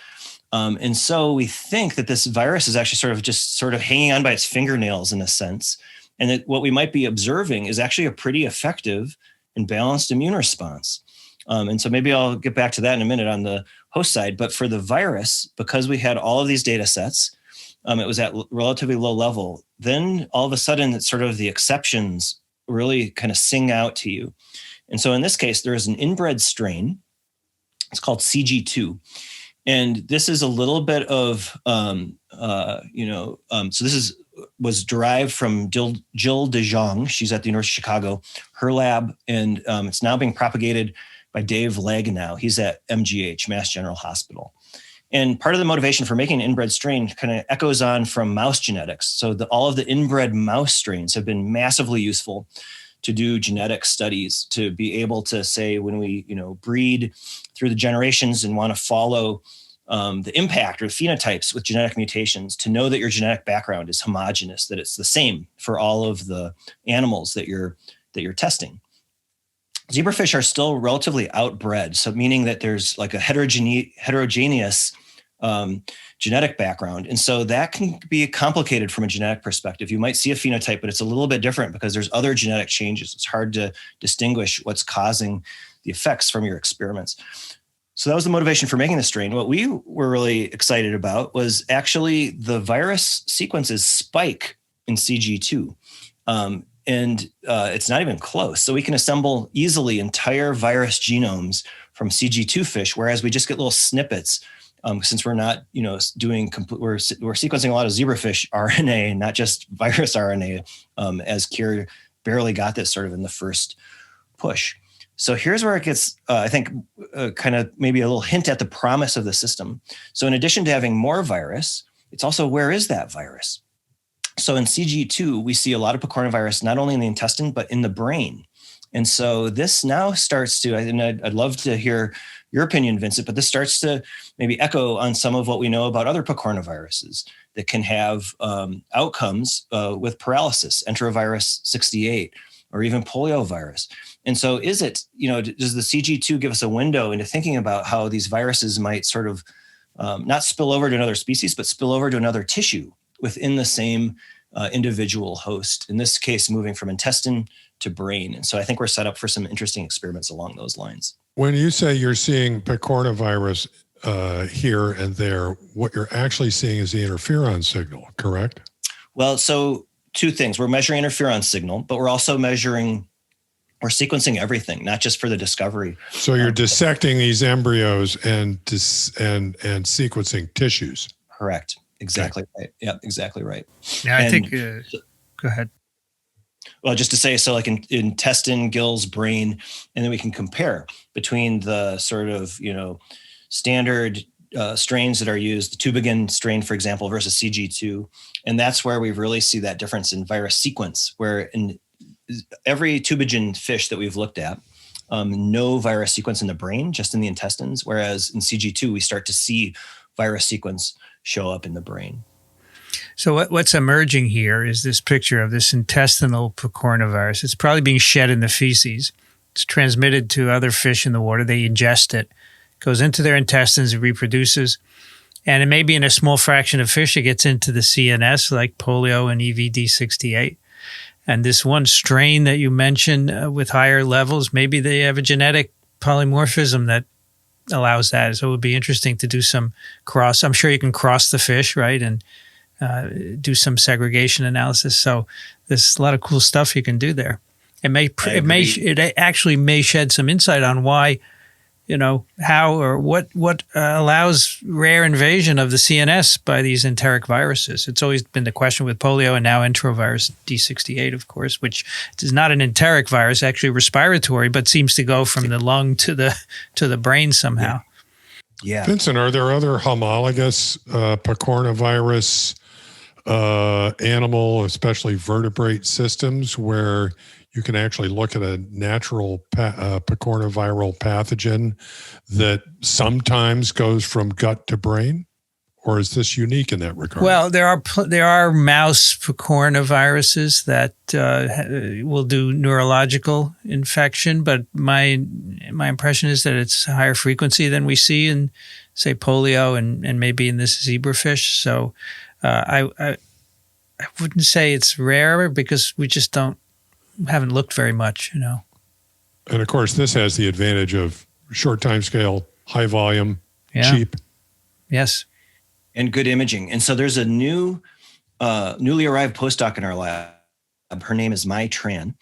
And so we think that this virus is actually sort of hanging on by its fingernails in a sense. And that what we might be observing is actually a pretty effective and balanced immune response. And so maybe I'll get back to that in a minute on the host side. But for the virus, because we had all of these data sets, it was at relatively low level. Then all of a sudden, it's sort of the exceptions really kind of sing out to you. And so in this case, there is an inbred strain. It's called CG2. And this is a little bit of, so this was derived from Jill DeJong. She's at the University of Chicago, her lab, and it's now being propagated by Dave Legg now. He's at MGH, Mass General Hospital. And part of the motivation for making an inbred strain kind of echoes on from mouse genetics. So all of the inbred mouse strains have been massively useful to do genetic studies, to be able to say when we, breed through the generations and want to follow the impact or phenotypes with genetic mutations, to know that your genetic background is homogeneous, that it's the same for all of the animals that you're testing. Zebrafish are still relatively outbred, so meaning that there's like a heterogeneous genetic background. And so that can be complicated from a genetic perspective. You might see a phenotype, but it's a little bit different because there's other genetic changes. It's hard to distinguish what's causing the effects from your experiments. So that was the motivation for making the strain. What we were really excited about was actually the virus sequences spike in CG2. And it's not even close. So we can assemble easily entire virus genomes from CG2 fish, whereas we just get little snippets. Since we're not, doing complete, we're sequencing a lot of zebrafish RNA, not just virus RNA, as Kier barely got this sort of in the first push. So here's where it gets, I think, kind of maybe a little hint at the promise of the system. So in addition to having more virus, it's also, where is that virus? So in CG2, we see a lot of picornavirus, not only in the intestine, but in the brain. And so this now starts to, and I'd love to hear your opinion, Vincent, but this starts to maybe echo on some of what we know about other picornaviruses that can have outcomes with paralysis, enterovirus 68, or even poliovirus. And so is it, does the CG2 give us a window into thinking about how these viruses might sort of not spill over to another species, but spill over to another tissue within the same individual host, in this case, moving from intestine to brain. And so I think we're set up for some interesting experiments along those lines. When you say you're seeing picornavirus here and there, what you're actually seeing is the interferon signal, correct? Well, so two things. We're measuring interferon signal, but we're also we're sequencing everything, not just for the discovery. So you're dissecting these embryos and sequencing tissues. Correct. Exactly right. Yeah, exactly right. Yeah, I think, go ahead. Well, just to say, so like in intestine, gills, brain, and then we can compare between the sort of, standard strains that are used, the tubigan strain, for example, versus CG2. And that's where we really see that difference in virus sequence, where in every tubigan fish that we've looked at, no virus sequence in the brain, just in the intestines. Whereas in CG2, we start to see virus sequence show up in the brain. So what's emerging here is this picture of this intestinal picornavirus. It's probably being shed in the feces. It's transmitted to other fish in the water. They ingest it, goes into their intestines, it reproduces. And it may be in a small fraction of fish, it gets into the CNS, like polio and EVD68. And this one strain that you mentioned with higher levels, maybe they have a genetic polymorphism that allows that. So it would be interesting to do some cross. I'm sure you can cross the fish, right, and do some segregation analysis. So there's a lot of cool stuff you can do there. It actually may shed some insight on why, how or what allows rare invasion of the CNS by these enteric viruses. It's always been the question with polio and now enterovirus D68, of course, which is not an enteric virus, actually respiratory, but seems to go from the lung to the brain somehow. Yeah. Vincent, are there other homologous picornavirus animal, especially vertebrate systems, where you can actually look at a natural picornaviral pathogen that sometimes goes from gut to brain? Or is this unique in that regard? Well, there are mouse picornaviruses that will do neurological infection, but my impression is that it's a higher frequency than we see in, say, polio and maybe in this zebrafish. So I wouldn't say it's rare because we just haven't looked very much, And of course, this has the advantage of short time scale, high volume, cheap. Yes. And good imaging. And so there's a newly arrived postdoc in our lab. Her name is Mai Tran.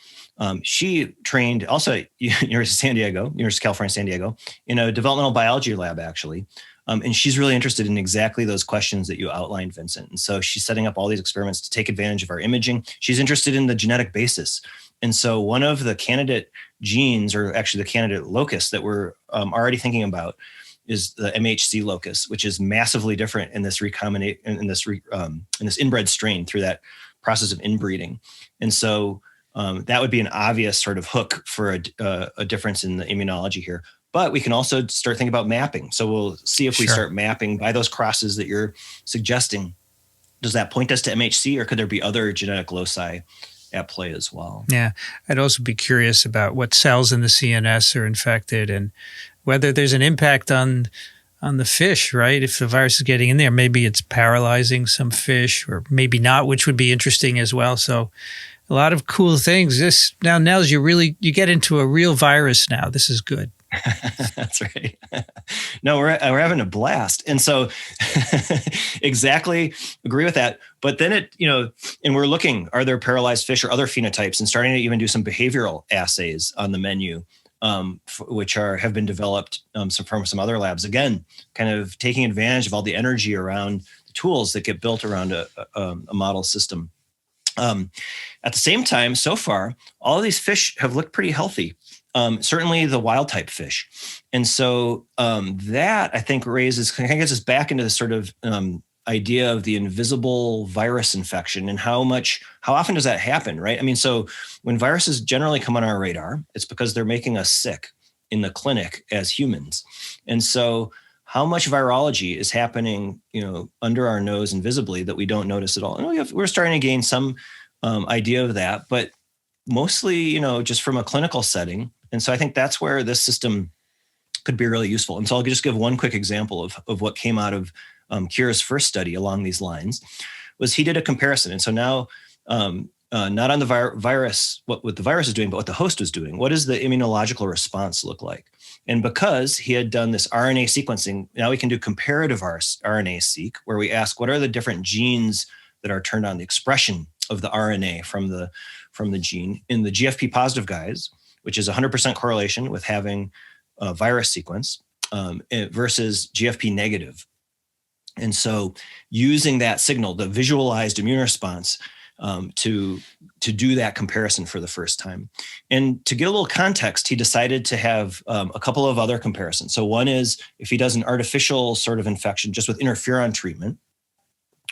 She trained also at University of California, San Diego, in a developmental biology lab, actually. And she's really interested in exactly those questions that you outlined, Vincent. And so she's setting up all these experiments to take advantage of our imaging. She's interested in the genetic basis. And so one of the candidate genes, or actually the candidate locus that we're already thinking about, is the MHC locus, which is massively different in this recombinate in this inbred strain through that process of inbreeding. And so that would be an obvious sort of hook for a difference in the immunology here. But we can also start thinking about mapping. So we'll see if we start mapping by those crosses that you're suggesting. Does that point us to MHC, or could there be other genetic loci at play as well? Yeah. I'd also be curious about what cells in the CNS are infected and whether there's an impact on the fish, right? If the virus is getting in there, maybe it's paralyzing some fish, or maybe not, which would be interesting as well. So a lot of cool things. Now, Nels, you get into a real virus now. This is good. That's right. No, we're having a blast. And so exactly agree with that. But then and we're looking, are there paralyzed fish or other phenotypes, and starting to even do some behavioral assays on the menu, which have been developed from some other labs. Again, kind of taking advantage of all the energy around the tools that get built around a model system. At the same time, so far, all of these fish have looked pretty healthy. Certainly the wild type fish. And so that, I think, gets us back into the sort of idea of the invisible virus infection and how often does that happen, right? I mean, so when viruses generally come on our radar, it's because they're making us sick in the clinic as humans. And so how much virology is happening, under our nose invisibly that we don't notice at all? And we're starting to gain some idea of that, but mostly, just from a clinical setting. And so I think that's where this system could be really useful. And so I'll just give one quick example of what came out of Kira's first study along these lines. Was he did a comparison. And so now, not on the virus, what the virus is doing, but what the host was doing. What does the immunological response look like? And because he had done this RNA sequencing, now we can do comparative RNA-seq, where we ask what are the different genes that are turned on, the expression of the RNA from the gene in the GFP positive guys, which is 100% correlation with having a virus sequence, versus GFP negative. And so using that signal, the visualized immune response, to do that comparison for the first time. And to get a little context, he decided to have a couple of other comparisons. So one is if he does an artificial sort of infection just with interferon treatment,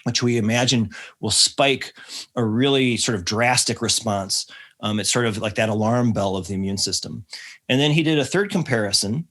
which we imagine will spike a really sort of drastic response. It's sort of like that alarm bell of the immune system. And then he did a third comparison,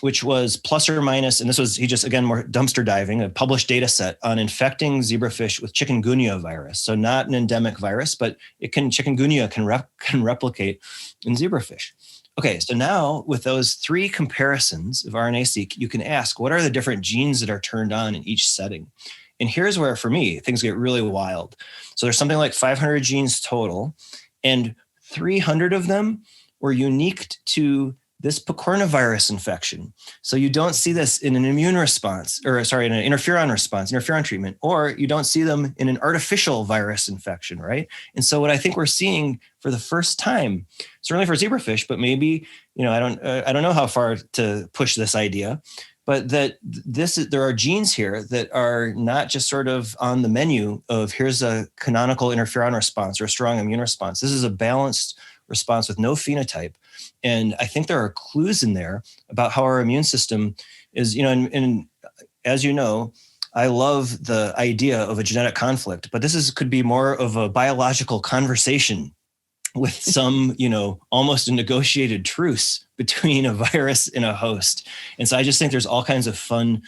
which was plus or minus, and he just, again, more dumpster diving, a published data set on infecting zebrafish with chikungunya virus. So not an endemic virus, but chikungunya can replicate in zebrafish. Okay, so now with those three comparisons of RNA-seq, you can ask, what are the different genes that are turned on in each setting? And here's where, for me, things get really wild. So there's something like 500 genes total, and 300 of them were unique to this picornavirus infection. So you don't see this in an immune response, in an interferon response, interferon treatment, or you don't see them in an artificial virus infection, right? And so what I think we're seeing for the first time, certainly for zebrafish, but maybe, I don't know how far to push this idea, but that there are genes here that are not just sort of on the menu of here's a canonical interferon response or a strong immune response. This is a balanced response with no phenotype. And I think there are clues in there about how our immune system is, and as you know, I love the idea of a genetic conflict, but could be more of a biological conversation with some, almost a negotiated truce between a virus and a host. And so I just think there's all kinds of fun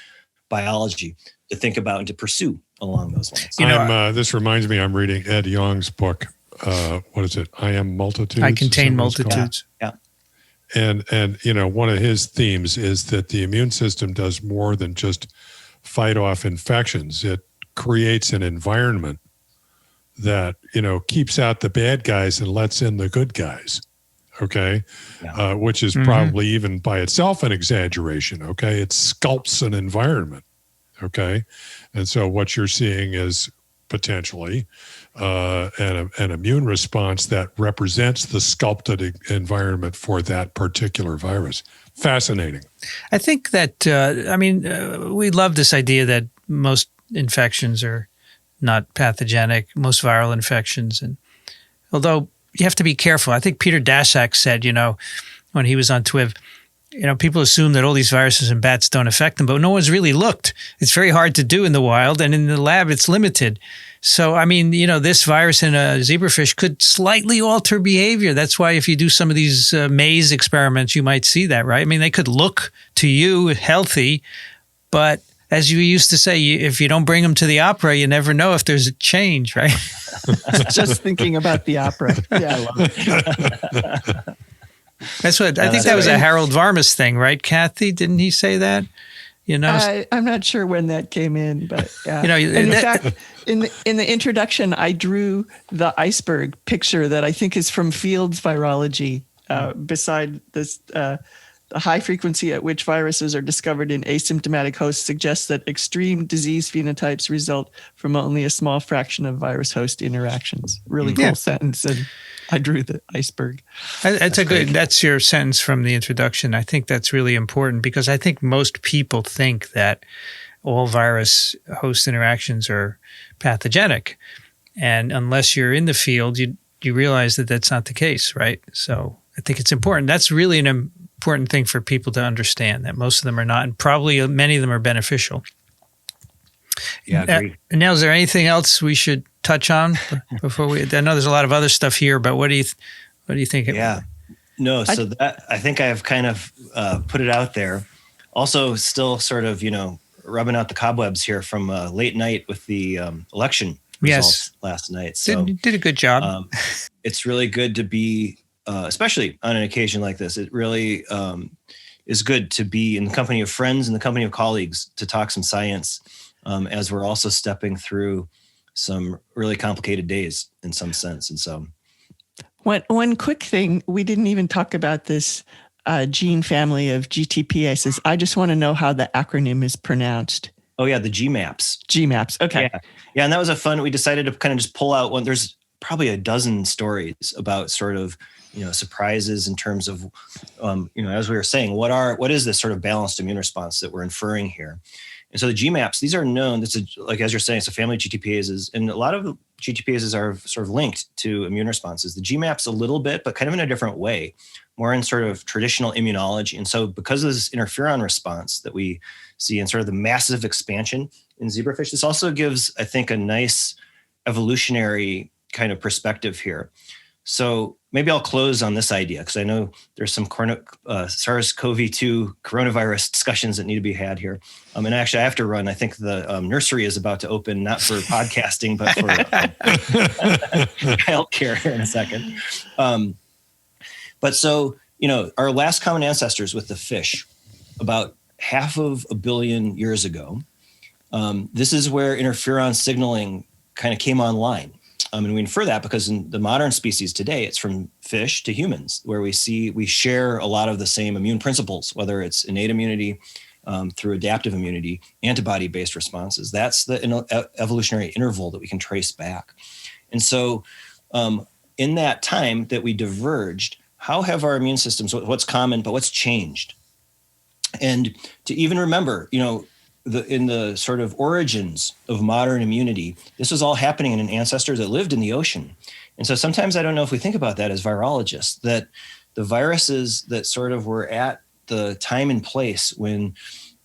biology to think about and to pursue along those lines. This reminds me, I'm reading Ed Young's book. What is it? I Am Multitudes. I Contain Multitudes. Yeah. And one of his themes is that the immune system does more than just fight off infections. It creates an environment that, keeps out the bad guys and lets in the good guys. Okay. Yeah. Which is probably even by itself an exaggeration. Okay. It sculpts an environment. Okay. And so what you're seeing is potentially an immune response that represents the sculpted environment for that particular virus. Fascinating. I think that, we love this idea that most infections are not pathogenic, most viral infections. And although you have to be careful, I think Peter Daszak said, when he was on TWiV, people assume that all these viruses in bats don't affect them, but no one's really looked. It's very hard to do in the wild, and in the lab, it's limited. So, this virus in a zebrafish could slightly alter behavior. That's why if you do some of these maze experiments, you might see that, right? They could look to you healthy, but as you used to say, if you don't bring them to the opera, you never know if there's a change, right? Just thinking about the opera. Yeah, I love it. That's what I think. That was a Harold Varmus thing, right, Kathy? Didn't he say that? I'm not sure when that came in, but yeah. In fact, in the introduction, I drew the iceberg picture that I think is from Fields Virology. Beside this, the high frequency at which viruses are discovered in asymptomatic hosts suggests that extreme disease phenotypes result from only a small fraction of virus-host interactions. Really cool sentence, and I drew the iceberg. That's your sentence from the introduction. I think that's really important because I think most people think that all virus host interactions are pathogenic. And unless you're in the field, you realize that that's not the case, right? So I think it's important. That's really an important thing for people to understand, that most of them are not, and probably many of them are beneficial. Yeah, agreed. Now, is there anything else we should touch on before we? I know there's a lot of other stuff here, but what do you think? Yeah, no. So that I think I've kind of put it out there. Also, still sort of rubbing out the cobwebs here from late night with the election results last night. So did a good job. It's really good to be, especially on an occasion like this. It really is good to be in the company of friends and the company of colleagues to talk some science. As we're also stepping through some really complicated days in some sense. And so one quick thing, we didn't even talk about this gene family of GTPases. I just want to know how the acronym is pronounced. Oh yeah, the GMAPs. GMAPs, okay. Yeah, and that was we decided to kind of just pull out one. There's probably a dozen stories about sort of, surprises in terms of, as we were saying, what is this sort of balanced immune response that we're inferring here? And so the GMAPs, these are known, as you're saying, it's a family of GTPases, and a lot of GTPases are sort of linked to immune responses. The GMAPs a little bit, but kind of in a different way, more in sort of traditional immunology. And so because of this interferon response that we see in sort of the massive expansion in zebrafish, this also gives, I think, a nice evolutionary kind of perspective here. So maybe I'll close on this idea because I know there's some SARS-CoV-2 coronavirus discussions that need to be had here. And actually, I have to run. I think the nursery is about to open, not for podcasting, but for healthcare here in a second. But so, our last common ancestors with the fish, about 500 million years ago, this is where interferon signaling kind of came online. And we infer that because in the modern species today, it's from fish to humans, where we share a lot of the same immune principles, whether it's innate immunity through adaptive immunity, antibody-based responses. That's the evolutionary interval that we can trace back. And so in that time that we diverged, how have our immune systems, what's common, but what's changed? And to even remember, in the sort of origins of modern immunity, this was all happening in an ancestor that lived in the ocean. And so sometimes I don't know if we think about that as virologists, that the viruses that sort of were at the time and place when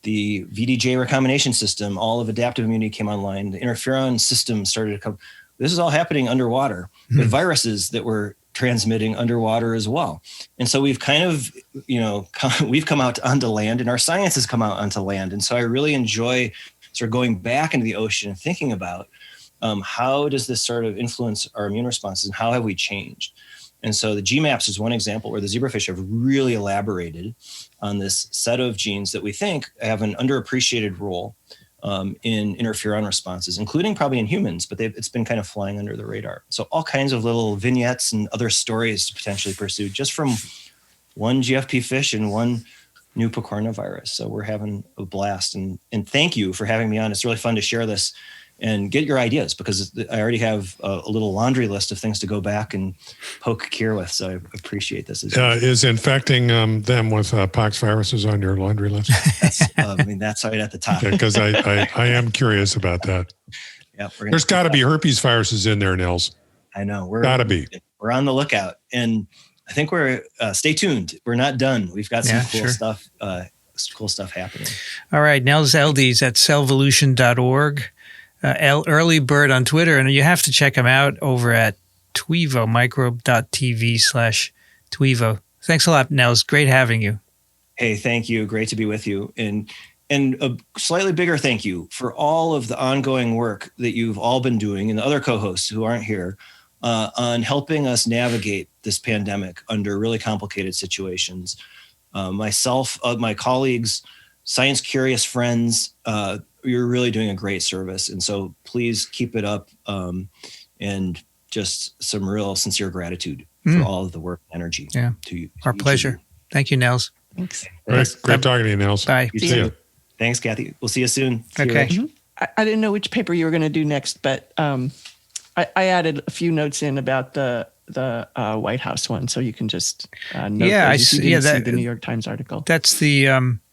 the VDJ recombination system, all of adaptive immunity came online, the interferon system started to come. This is all happening underwater with viruses that were transmitting underwater as well. And so we've kind of, we've come out onto land and our science has come out onto land. And so I really enjoy sort of going back into the ocean and thinking about how does this sort of influence our immune responses and how have we changed? And so the GMAPs is one example where the zebrafish have really elaborated on this set of genes that we think have an underappreciated role in interferon responses, including probably in humans, but it's been kind of flying under the radar. So all kinds of little vignettes and other stories to potentially pursue just from one GFP fish and one new picornavirus. So we're having a blast. And thank you for having me on. It's really fun to share this and get your ideas, because I already have a little laundry list of things to go back and poke cure with. So I appreciate this. Is infecting them with pox viruses on your laundry list? That's right at the top. Because I am curious about that. Yeah, there's got to be herpes viruses in there, Nels. I know. We're on the lookout, and I think we're stay tuned. We're not done. We've got some cool stuff. Cool stuff happening. All right, Nels Elde is at cellvolution.org. Early Bird on Twitter, and you have to check him out over at TWiV, microbe.tv/TWiV. Thanks a lot, Nels. Great having you. Hey, thank you. Great to be with you. And a slightly bigger thank you for all of the ongoing work that you've all been doing, and the other co-hosts who aren't here, on helping us navigate this pandemic under really complicated situations. Myself, my colleagues, science-curious friends, you're really doing a great service. And so please keep it up, and just some real sincere gratitude for all of the work and energy. Yeah, our pleasure. Thank you, Nels. Thanks. Great talking to you, Nels. Bye. See you. Thanks, Kathy. We'll see you soon. Okay. I didn't know which paper you were going to do next, but I added a few notes in about the White House one, so you can just note I those if see. you didn't see the New York Times article. That's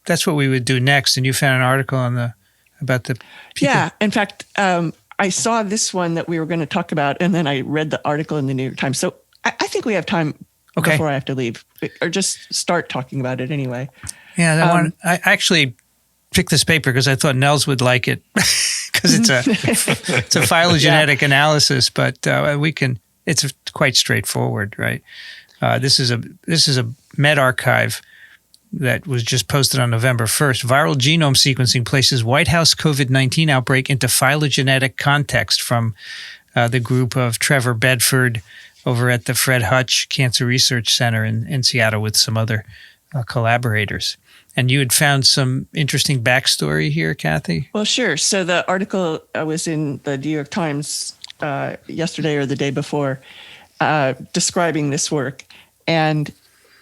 that's what we would do next. And you found an article about the Yeah, in fact, I saw this one that we were going to talk about, and then I read the article in the New York Times. So I think we have time before I have to leave, or just start talking about it anyway. Yeah, that one. I actually picked this paper because I thought Nels would like it, because it's a phylogenetic analysis, but it's quite straightforward, right? This is a medRxiv that was just posted on November 1st. Viral genome sequencing places White House COVID-19 outbreak into phylogenetic context, from the group of Trevor Bedford over at the Fred Hutch Cancer Research Center in Seattle with some other collaborators. And you had found some interesting backstory here, Kathy? Well, sure. So the article was in the New York Times yesterday or the day before, describing this work. And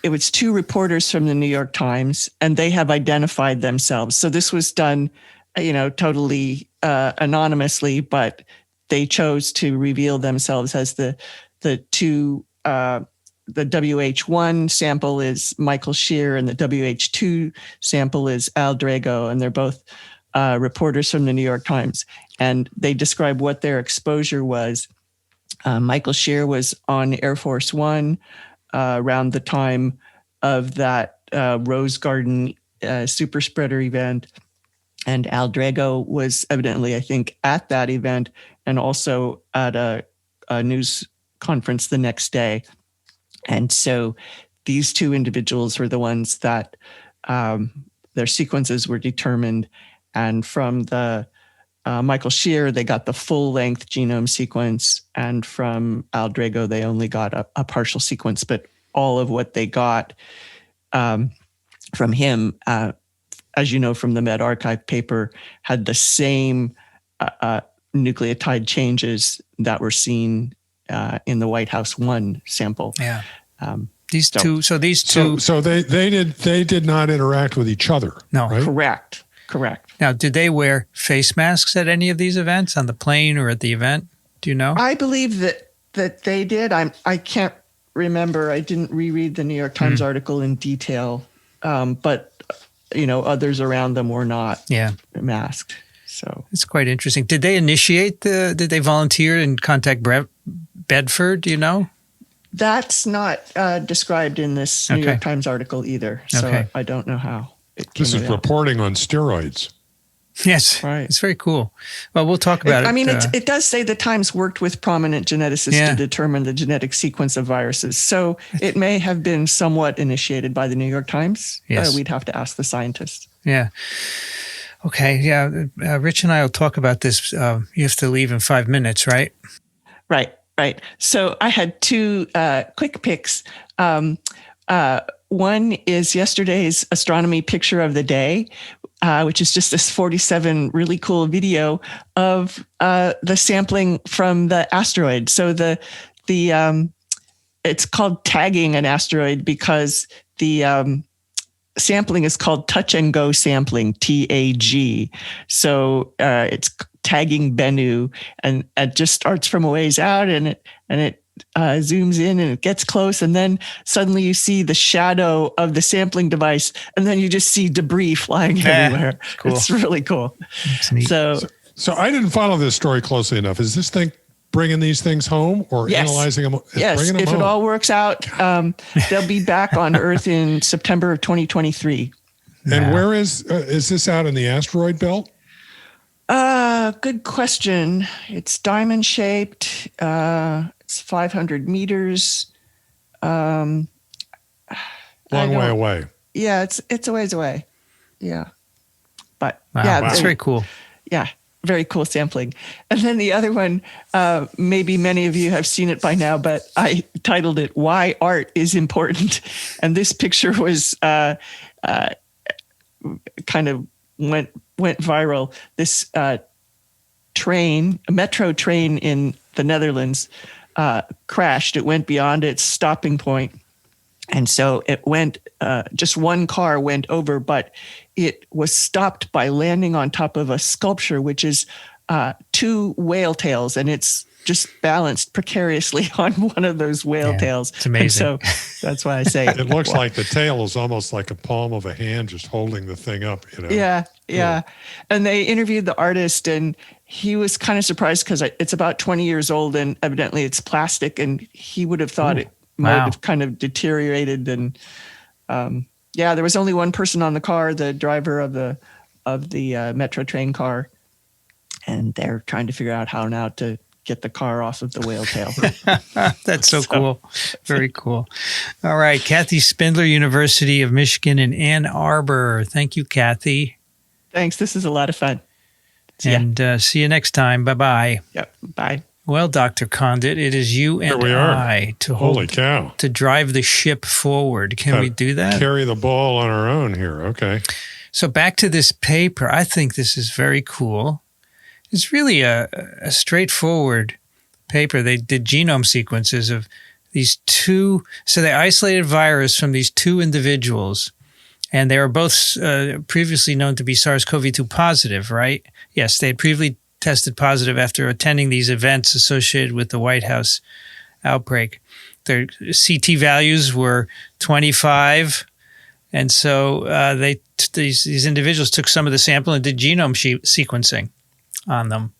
it was two reporters from the New York Times, and they have identified themselves. So this was done, totally anonymously, but they chose to reveal themselves as the two. The WH1 sample is Michael Shear, and the WH2 sample is Al Drago, and they're both reporters from the New York Times. And they describe what their exposure was. Michael Shear was on Air Force One around the time of that Rose Garden super spreader event. And Al Drago was evidently, I think, at that event, and also at a news conference the next day. And so these two individuals were the ones that their sequences were determined. And from the Michael Shear, they got the full-length genome sequence. And from Al Drago, they only got a partial sequence. But all of what they got from him, as you know from the medRxiv paper, had the same nucleotide changes that were seen in the White House 1 sample. Yeah. These two. So they did not interact with each other. No. Right? Correct. Now, did they wear face masks at any of these events, on the plane or at the event? Do you know? I believe that they did. I can't remember. I didn't reread the New York Times article in detail, but others around them were not masked. So it's quite interesting. Did they did they volunteer and contact Bedford? Do you know? That's not described in this New York Times article either. So I don't know how it came This is reporting on steroids. Yes. Right. It's very cool. Well, we'll talk about it. I mean, it does say the Times worked with prominent geneticists to determine the genetic sequence of viruses. So it may have been somewhat initiated by the New York Times. Yes. We'd have to ask the scientists. Yeah. Okay. Yeah. Rich and I will talk about this. You have to leave in 5 minutes, right? Right. So I had two quick picks. One is yesterday's astronomy picture of the day, which is just this 47 really cool video of the sampling from the asteroid. So it's called tagging an asteroid because the sampling is called touch and go sampling, TAG. So it's tagging Bennu, and it just starts from a ways out, and it zooms in and it gets close, and then suddenly you see the shadow of the sampling device, and then you just see debris flying everywhere. Cool. It's really cool. It's neat. So I didn't follow this story closely enough. Is this thing bringing these things home or analyzing them? Yes, if it all works out, they'll be back on Earth in September of 2023. And where is this out in the asteroid belt? Good question. It's diamond shaped. It's 500 meters. Long way away. Yeah, it's a ways away. Yeah. But wow, yeah, that's very cool. Yeah, very cool sampling. And then the other one, maybe many of you have seen it by now, but I titled it "Why Art is Important," and this picture was kind of went viral. This train, a metro train in the Netherlands, crashed. It went beyond its stopping point. And so it went, just one car went over, but it was stopped by landing on top of a sculpture, which is 2 whale tails, and it's just balanced precariously on one of those whale tails. It's amazing. And so that's why I say it looks like the tail is almost like a palm of a hand just holding the thing up. Yeah. Cool. And they interviewed the artist, and he was kind of surprised because it's about 20 years old, and evidently it's plastic, and he would have thought it might have kind of deteriorated. And there was only one person on the car, the driver of the metro train car, and they're trying to figure out how now to get the car off of the whale tail. That's so cool. Very cool. All right. Kathy Spindler, University of Michigan in Ann Arbor. Thank you, Kathy. Thanks. This is a lot of fun. And see you next time. Bye-bye. Yep. Bye. Well, Dr. Condit, it is you and I to drive the ship forward. Can we do that? Carry the ball on our own here. Okay. So back to this paper. I think this is very cool. It's really a straightforward paper. They did genome sequences of these 2. So they isolated virus from these 2 individuals, and they were both previously known to be SARS-CoV-2 positive, right? Yes, they had previously tested positive after attending these events associated with the White House outbreak. Their CT values were 25, and so these individuals took some of the sample and did genome sequencing on them.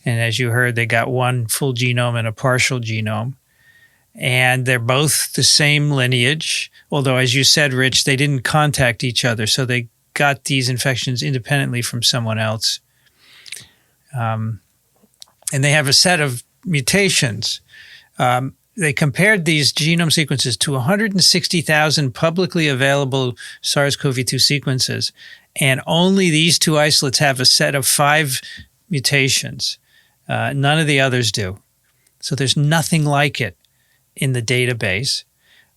And as you heard, they got 1 full genome and a partial genome. And they're both the same lineage, although, as you said, Rich, they didn't contact each other, so they got these infections independently from someone else. And they have a set of mutations. They compared these genome sequences to 160,000 publicly available SARS-CoV-2 sequences, and only these 2 isolates have a set of 5 mutations. None of the others do. So there's nothing like it in the database.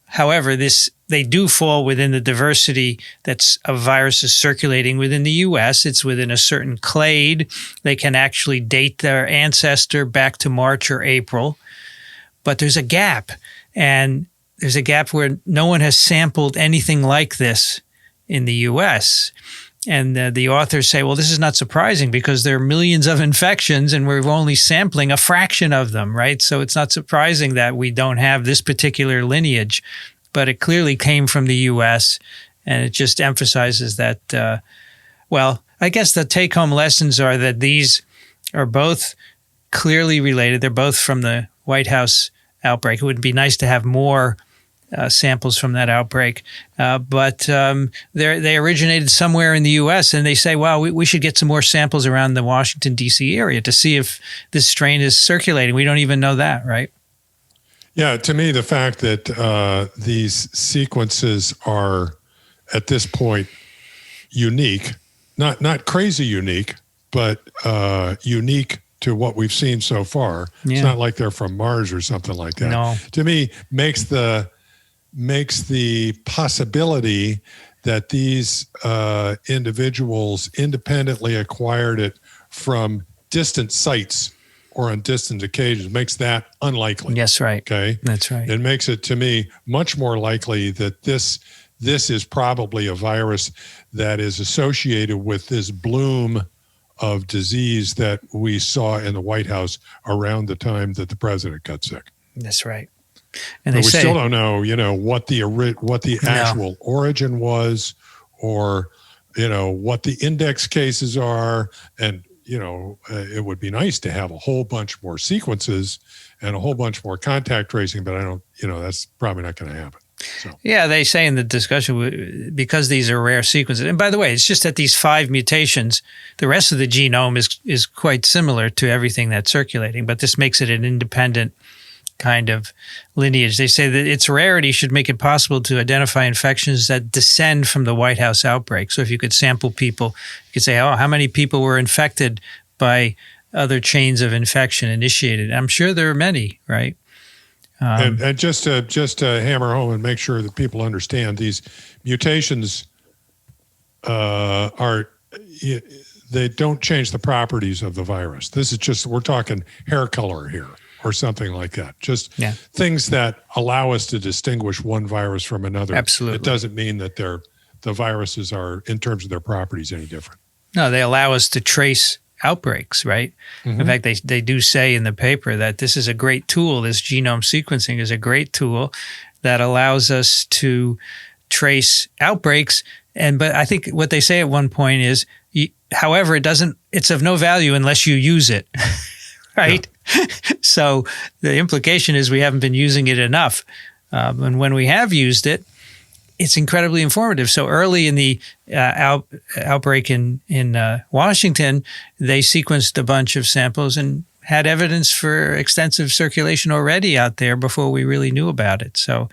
However, they do fall within the diversity that's of viruses circulating within the U.S. It's within a certain clade. They can actually date their ancestor back to March or April. But there's a gap, and there's a gap where no one has sampled anything like this in the U.S. And the authors say, well, this is not surprising because there are millions of infections and we're only sampling a fraction of them, right? So it's not surprising that we don't have this particular lineage, but it clearly came from the U.S. and it just emphasizes that, I guess the take-home lessons are that these are both clearly related. They're both from the White House outbreak. It would be nice to have more samples from that outbreak. But they originated somewhere in the U.S., and they say, wow, we should get some more samples around the Washington, D.C. area to see if this strain is circulating. We don't even know that, right? Yeah, to me, the fact that these sequences are, at this point, unique, not crazy unique, but unique to what we've seen so far. Yeah. It's not like they're from Mars or something like that. No. To me, makes the possibility that these individuals independently acquired it from distant sites or on distant occasions, makes that unlikely. Yes, right. Okay? That's right. It makes it, to me, much more likely that this is probably a virus that is associated with this bloom of disease that we saw in the White House around the time that the president got sick. That's right. And But they we say, still don't know, what the No. actual origin was, or what the index cases are, and it would be nice to have a whole bunch more sequences and a whole bunch more contact tracing, but I don't, that's probably not going to happen. So. yeah, they say in the discussion, because these are rare sequences, and by the way, it's just that these 5 mutations, the rest of the genome is quite similar to everything that's circulating, but this makes it an independent kind of lineage. They say that its rarity should make it possible to identify infections that descend from the White House outbreak. So if you could sample people, you could say, oh, how many people were infected by other chains of infection initiated? I'm sure there are many, right? And just to hammer home and make sure that people understand, these mutations they don't change the properties of the virus. This is just, we're talking hair color here or something like that. Just things that allow us to distinguish one virus from another. Absolutely. It doesn't mean that the viruses are, in terms of their properties, any different. No, they allow us to trace outbreaks, right? Mm-hmm. In fact, they do say in the paper that this is a great tool. This genome sequencing is a great tool that allows us to trace outbreaks. But I think what they say at one point is, however, it's of no value unless you use it, right? Yeah. So the implication is we haven't been using it enough. And when we have used it, it's incredibly informative. So early in the outbreak in Washington, they sequenced a bunch of samples and had evidence for extensive circulation already out there before we really knew about it. So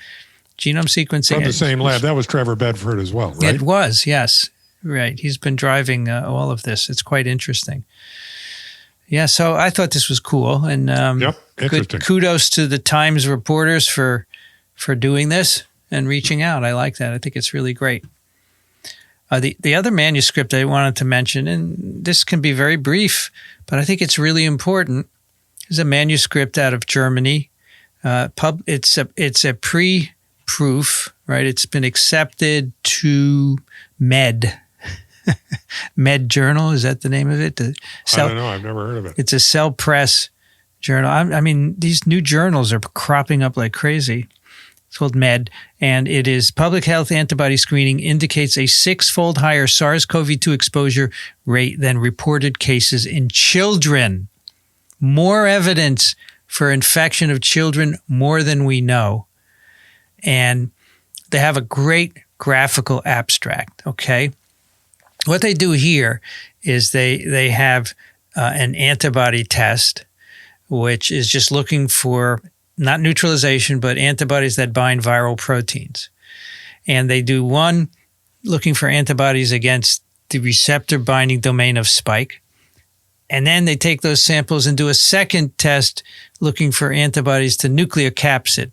genome sequencing. From the same lab. That was Trevor Bedford as well, right? It was, yes. Right. He's been driving all of this. It's quite interesting. Yeah, so I thought this was cool. And interesting. Kudos to the Times reporters for doing this and reaching out. I like that. I think it's really great. The other manuscript I wanted to mention, and this can be very brief, but I think it's really important, is a manuscript out of Germany. It's a pre-proof, right? It's been accepted to Med Journal. Is that the name of it? I don't know. I've never heard of it. It's a Cell Press journal. I mean, these new journals are cropping up like crazy. It's called Med, and it is public health antibody screening indicates a 6-fold higher SARS-CoV-2 exposure rate than reported cases in children. More evidence for infection of children, more than we know. And they have a great graphical abstract, okay? What they do here is they have an antibody test, which is just looking for not neutralization, but antibodies that bind viral proteins. And they do one looking for antibodies against the receptor binding domain of spike. And then they take those samples and do a second test looking for antibodies to nuclear capsid.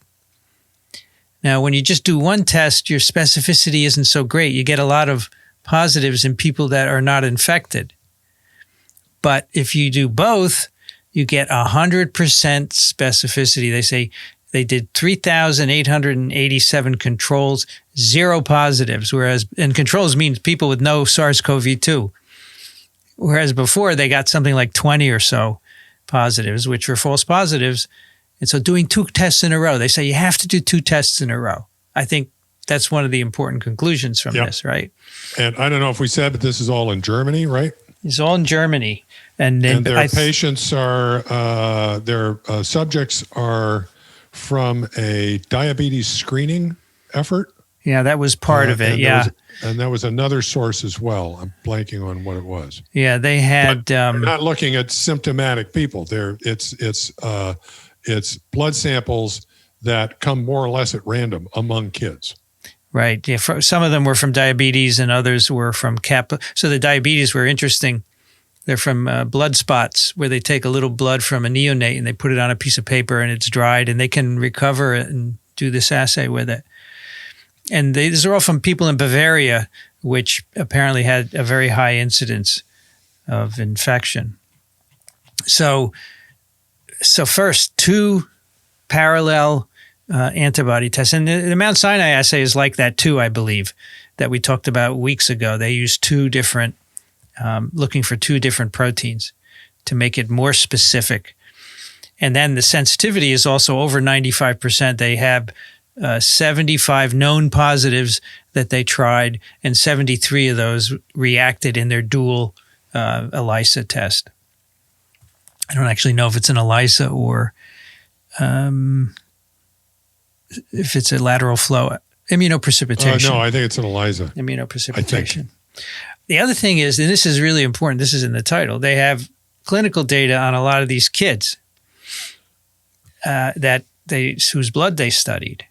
Now, when you just do one test, your specificity isn't so great. You get a lot of positives in people that are not infected. But if you do both, you get 100% specificity. They say they did 3,887 controls, 0 positives, and controls means people with no SARS-CoV-2. Whereas before they got something like 20 or so positives, which were false positives. And so doing 2 tests in a row, they say you have to do 2 tests in a row. I think that's one of the important conclusions from this, right? And I don't know if we said, but this is all in Germany, right? It's all in Germany. And their patients are, their subjects are from a diabetes screening effort. Yeah, that was part of it, And there was another source as well. I'm blanking on what it was. Yeah, they had... they're not looking at symptomatic people. It's blood samples that come more or less at random among kids. Right. Yeah. Some of them were from diabetes and others were from kappa. So the diabetes were interesting. They're from blood spots where they take a little blood from a neonate and they put it on a piece of paper and it's dried and they can recover it and do this assay with it. And these are all from people in Bavaria, which apparently had a very high incidence of infection. So first, 2 parallel antibody tests. And the Mount Sinai assay is like that too, I believe, that we talked about weeks ago. They use 2 different looking for 2 different proteins to make it more specific. And then the sensitivity is also over 95%. They have 75 known positives that they tried, and 73 of those reacted in their dual ELISA test. I don't actually know if it's an ELISA or if it's a lateral flow immunoprecipitation. No, I think it's an ELISA. Immunoprecipitation. The other thing is, and this is really important, this is in the title, they have clinical data on a lot of these kids whose blood they studied.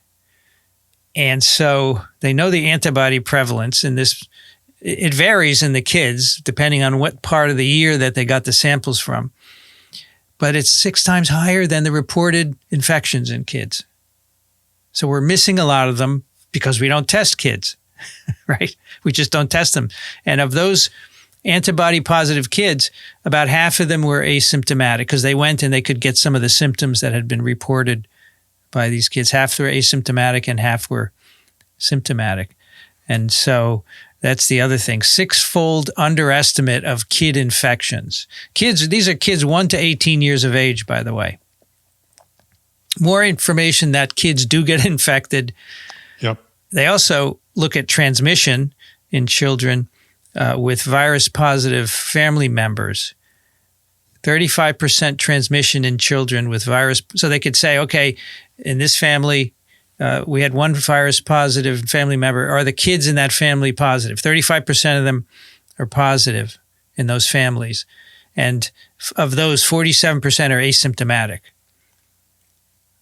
And so they know the antibody prevalence, and it varies in the kids depending on what part of the year that they got the samples from. But it's 6 times higher than the reported infections in kids. So we're missing a lot of them because we don't test kids, right? We just don't test them. And of those antibody positive kids, about half of them were asymptomatic because they went and they could get some of the symptoms that had been reported by these kids. Half were asymptomatic and half were symptomatic. And so that's the other thing. 6-fold underestimate of kid infections. These are kids 1 to 18 years of age, by the way. More information that kids do get infected. Yep. They also look at transmission in children with virus-positive family members. 35% transmission in children with virus. So they could say, okay, in this family, we had 1 virus-positive family member. Are the kids in that family positive? 35% of them are positive in those families. And of those, 47% are asymptomatic.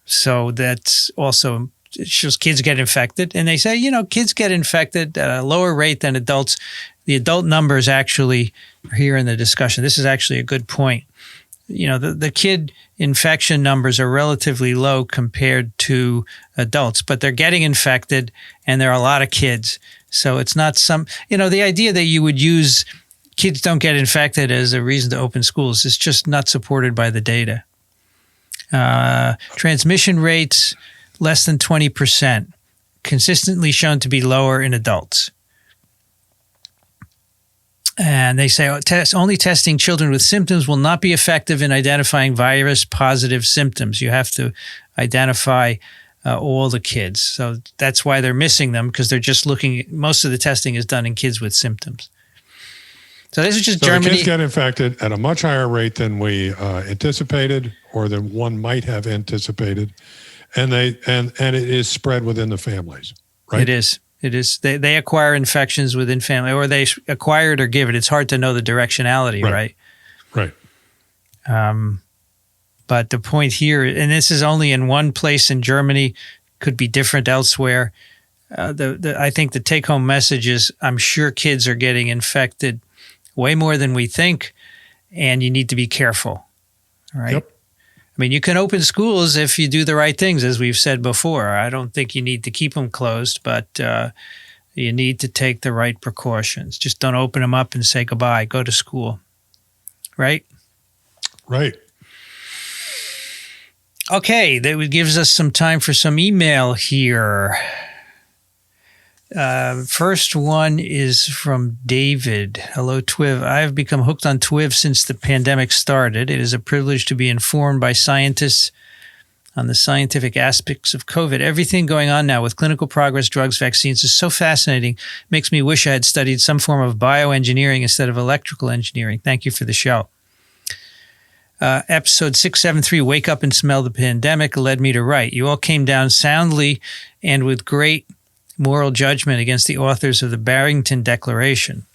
So that's also, it shows kids get infected. And they say, kids get infected at a lower rate than adults. The adult numbers actually are here in the discussion. This is actually a good point. The kid infection numbers are relatively low compared to adults, but they're getting infected and there are a lot of kids. So it's not the idea that you would use kids don't get infected as a reason to open schools is just not supported by the data. Transmission rates less than 20%, consistently shown to be lower in adults. And they say only testing children with symptoms will not be effective in identifying virus-positive symptoms. You have to identify all the kids. So that's why they're missing them, because they're just most of the testing is done in kids with symptoms. So this is just Germany. The kids get infected at a much higher rate than we anticipated, or than one might have anticipated, and it is spread within the families, right? It is. It is. They acquire infections within family, or they acquire it or give it. It's hard to know the directionality, right? Right. But the point here, and this is only in one place in Germany, could be different elsewhere. I think the take-home message is, I'm sure kids are getting infected way more than we think, and you need to be careful, right? Yep. I mean, you can open schools if you do the right things, as we've said before. I don't think you need to keep them closed, but you need to take the right precautions. Just don't open them up and say goodbye. Go to school, right? Right. Okay, that gives us some time for some email here. First one is from David. Hello, TWiV. I have become hooked on TWiV since the pandemic started. It is a privilege to be informed by scientists on the scientific aspects of COVID. Everything going on now with clinical progress, drugs, vaccines is so fascinating. Makes me wish I had studied some form of bioengineering instead of electrical engineering. Thank you for the show. Episode 673, Wake Up and Smell the Pandemic, led me to write. You all came down soundly and with great moral judgment against the authors of the Barrington Declaration.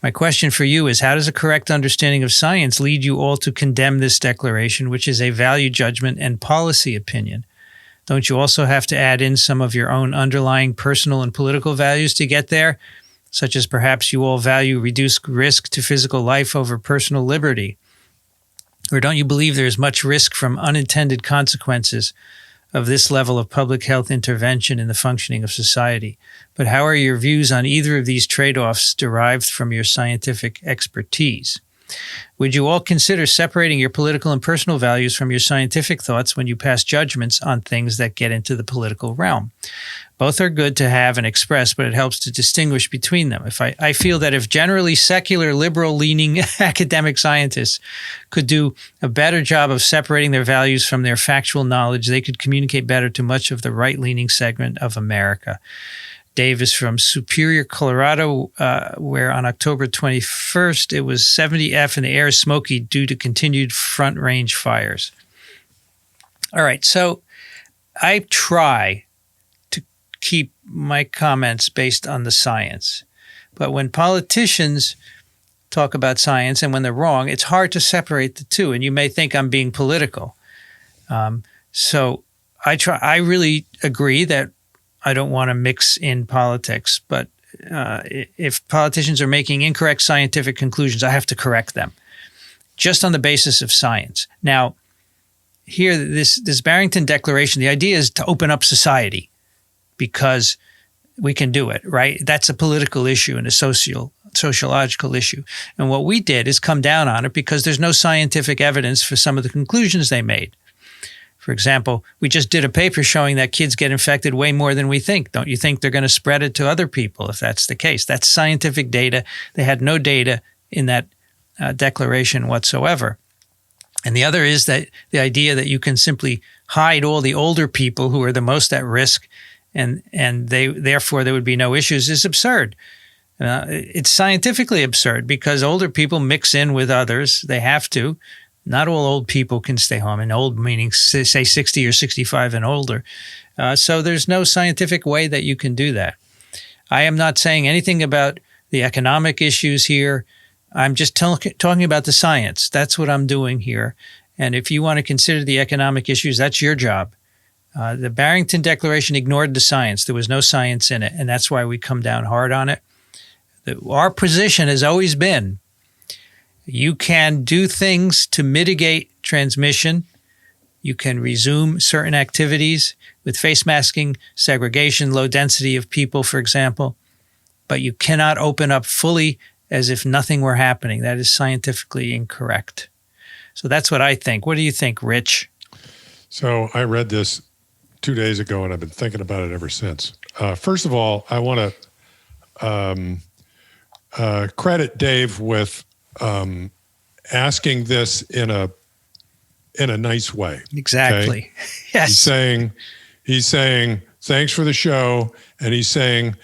My question for you is, how does a correct understanding of science lead you all to condemn this declaration, which is a value judgment and policy opinion? Don't you also have to add in some of your own underlying personal and political values to get there, such as perhaps you all value reduced risk to physical life over personal liberty? Or don't you believe there is much risk from unintended consequences of this level of public health intervention in the functioning of society? But how are your views on either of these trade-offs derived from your scientific expertise? Would you all consider separating your political and personal values from your scientific thoughts when you pass judgments on things that get into the political realm? Both are good to have and express, but it helps to distinguish between them. I feel that if generally secular, liberal-leaning academic scientists could do a better job of separating their values from their factual knowledge, they could communicate better to much of the right-leaning segment of America. Dave is from Superior, Colorado, where on October 21st, it was 70 F and the air is smoky due to continued front range fires. All right, so I try to keep my comments based on the science. But when politicians talk about science and when they're wrong, it's hard to separate the two. And you may think I'm being political. So I really agree that I don't want to mix in politics, but if politicians are making incorrect scientific conclusions, I have to correct them just on the basis of science. Now, here, this Barrington Declaration, the idea is to open up society because we can do it, right? That's a political issue and a sociological issue. And what we did is come down on it because there's no scientific evidence for some of the conclusions they made. For example, we just did a paper showing that kids get infected way more than we think. Don't you think they're going to spread it to other people if that's the case? That's scientific data. They had no data in that declaration whatsoever. And the other is that the idea that you can simply hide all the older people who are the most at risk and therefore there would be no issues is absurd. It's scientifically absurd because older people mix in with others. They have to. Not all old people can stay home, and old meaning, say, 60 or 65 and older. So there's no scientific way that you can do that. I am not saying anything about the economic issues here. I'm just talking about the science. That's what I'm doing here. And if you want to consider the economic issues, that's your job. The Barrington Declaration ignored the science. There was no science in it, and that's why we come down hard on it. Our position has always been you can do things to mitigate transmission. You can resume certain activities with face masking, segregation, low density of people, for example, but you cannot open up fully as if nothing were happening. That is scientifically incorrect. So that's what I think. What do you think, Rich? So I read this 2 days ago, and I've been thinking about it ever since. First of all, I want to credit Dave with asking this in a nice way. Exactly. Okay? Yes. He's saying thanks for the show, and he's saying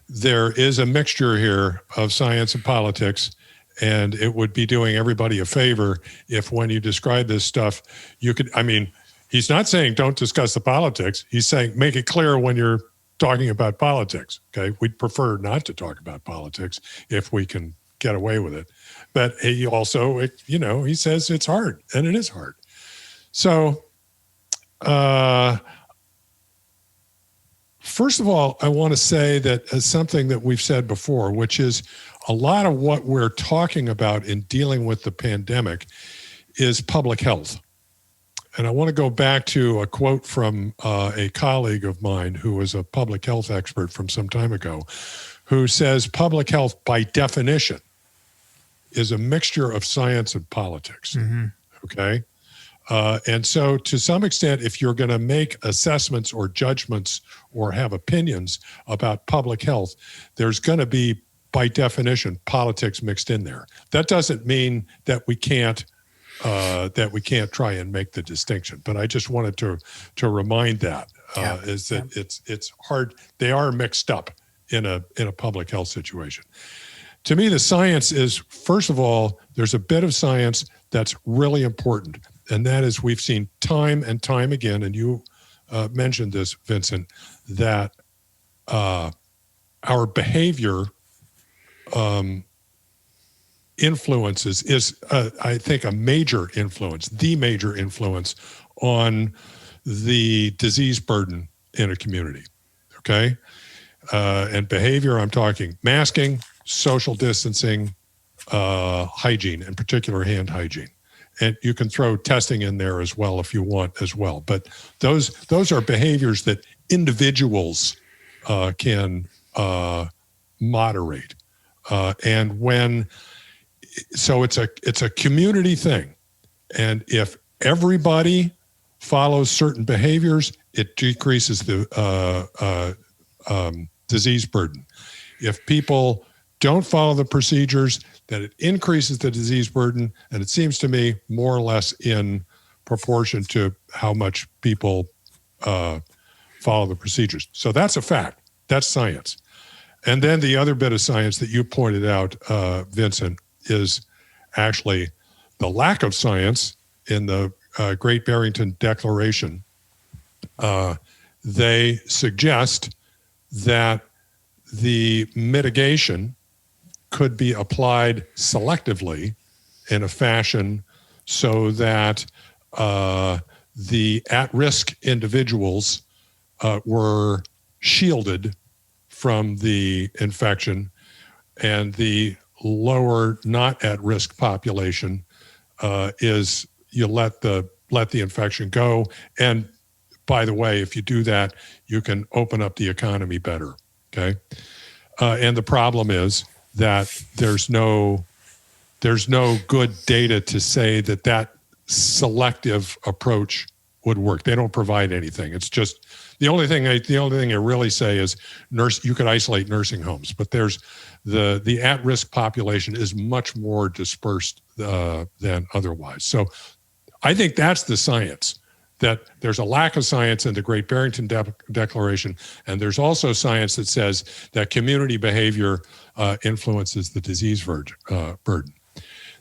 there is a mixture here of science and politics, and it would be doing everybody a favor if when you describe this stuff, you could, I mean, he's not saying don't discuss the politics. He's saying make it clear when you're talking about politics, okay? We'd prefer not to talk about politics if we can get away with it. But he also, he says it's hard, and it is hard. So, first of all, I want to say that as something that we've said before, which is a lot of what we're talking about in dealing with the pandemic is public health. And I want to go back to a quote from a colleague of mine who was a public health expert from some time ago, who says public health, by definition, is a mixture of science and politics. Mm-hmm. Okay? And so to some extent, if you're going to make assessments or judgments or have opinions about public health, there's going to be, by definition, politics mixed in there. That doesn't mean that we can't try and make the distinction. But I just wanted to remind that it's hard. They are mixed up in a public health situation. To me, the science is, first of all, there's a bit of science that's really important. And that is, we've seen time and time again, and you mentioned this, Vincent, that our behavior influences is, I think, a major influence, the major influence on the disease burden in a community, okay? And behavior, I'm talking masking, social distancing, hygiene, in particular hand hygiene. And you can throw testing in there as well if you want as well. But those are behaviors that individuals can moderate. And when so it's a community thing. And if everybody follows certain behaviors, it decreases the disease burden. If people don't follow the procedures, then it increases the disease burden. And it seems to me more or less in proportion to how much people follow the procedures. So that's a fact. That's science. And then the other bit of science that you pointed out, Vincent, is actually the lack of science in the Great Barrington Declaration. They suggest that the mitigation could be applied selectively in a fashion so that the at-risk individuals were shielded from the infection, and the lower, not at-risk population is you let the infection go. And by the way, if you do that, you can open up the economy better. Okay, and the problem is that there's no good data to say that selective approach would work. They don't provide anything. It's just the only thing I really say is you could isolate nursing homes, but there's the at-risk population is much more dispersed than otherwise. So I think that's the science, that there's a lack of science in the Great Barrington Declaration, and there's also science that says that community behavior influences the disease burden.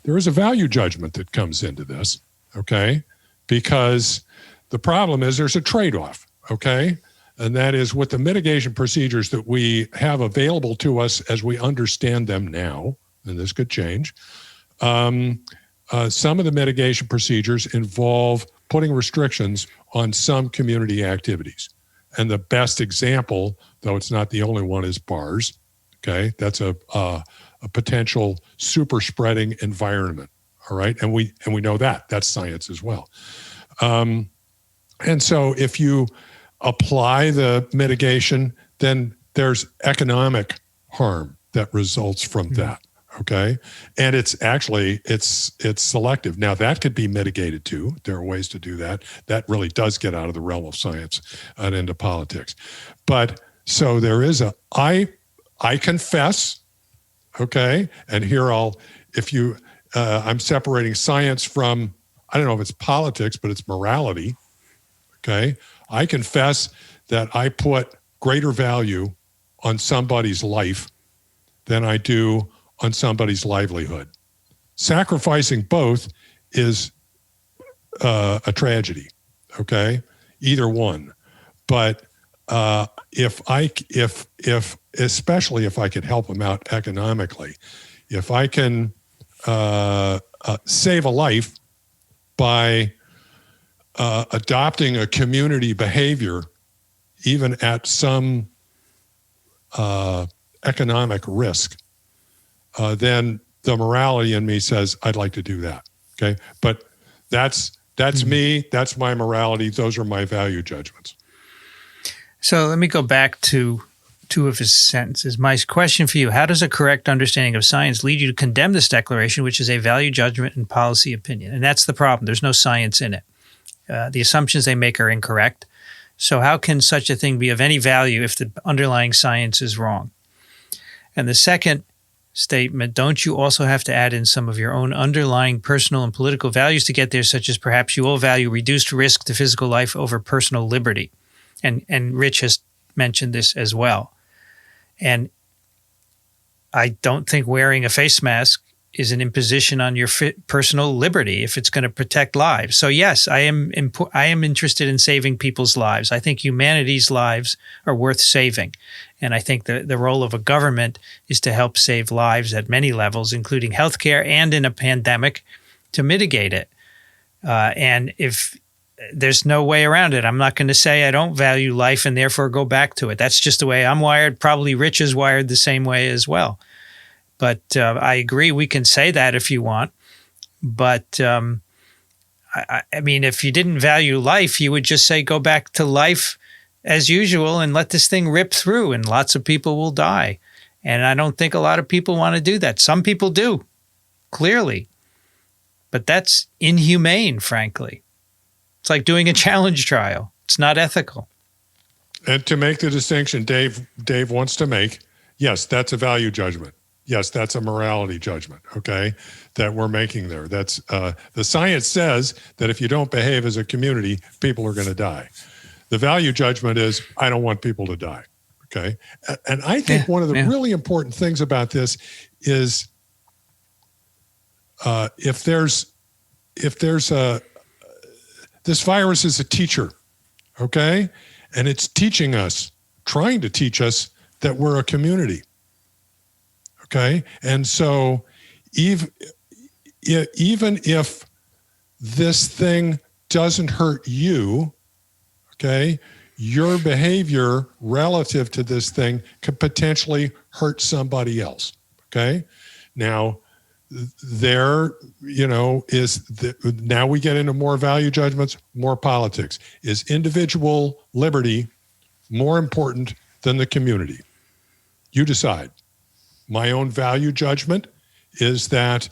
There is a value judgment that comes into this, okay? Because the problem is there's a trade-off, okay? And that is with the mitigation procedures that we have available to us as we understand them now, and this could change, some of the mitigation procedures involve putting restrictions on some community activities. And the best example, though it's not the only one, is bars, okay? That's a potential super spreading environment, all right? And we know that's science as well. And so if you apply the mitigation, then there's economic harm that results from that, okay? And it's selective. Now that could be mitigated too. There are ways to do that. That really does get out of the realm of science and into politics. But so there is I confess, okay? And here I'm separating science from, I don't know if it's politics, but it's morality. Okay, I confess that I put greater value on somebody's life than I do on somebody's livelihood. Sacrificing both is a tragedy. Okay, either one. But especially if I could help them out economically, if I can save a life by adopting a community behavior, even at some economic risk, then the morality in me says I'd like to do that. Okay, but that's me. That's my morality. Those are my value judgments. So let me go back to two of his sentences. My question for you: how does a correct understanding of science lead you to condemn this declaration, which is a value judgment and policy opinion? And that's the problem. There's no science in it. The assumptions they make are incorrect. So how can such a thing be of any value if the underlying science is wrong? And the second statement, don't you also have to add in some of your own underlying personal and political values to get there, such as perhaps you all value reduced risk to physical life over personal liberty? And Rich has mentioned this as well. And I don't think wearing a face mask is an imposition on your personal liberty if it's going to protect lives. So yes, I am interested in saving people's lives. I think humanity's lives are worth saving. And I think the role of a government is to help save lives at many levels, including healthcare and in a pandemic, to mitigate it. And if there's no way around it, I'm not going to say I don't value life and therefore go back to it. That's just the way I'm wired. Probably Rich is wired the same way as well. But I agree, we can say that if you want. But I mean, if you didn't value life, you would just say go back to life as usual and let this thing rip through, and lots of people will die. And I don't think a lot of people want to do that. Some people do. clearly. But that's inhumane, frankly. It's like doing a challenge trial. It's not ethical. And to make the distinction Dave wants to make, yes, that's a value judgment. Yes, that's a morality judgment, okay, that we're making there. That's the science says that if you don't behave as a community, people are going to die. The value judgment is, I don't want people to die, okay? And I think one of the really important things about this is if there's this virus is a teacher, okay? And it's teaching us, trying to teach us that we're a community. Okay. And so even if this thing doesn't hurt you, okay, your behavior relative to this thing could potentially hurt somebody else. Okay. Now, now we get into more value judgments, more politics. Is individual liberty more important than the community? You decide. My own value judgment is that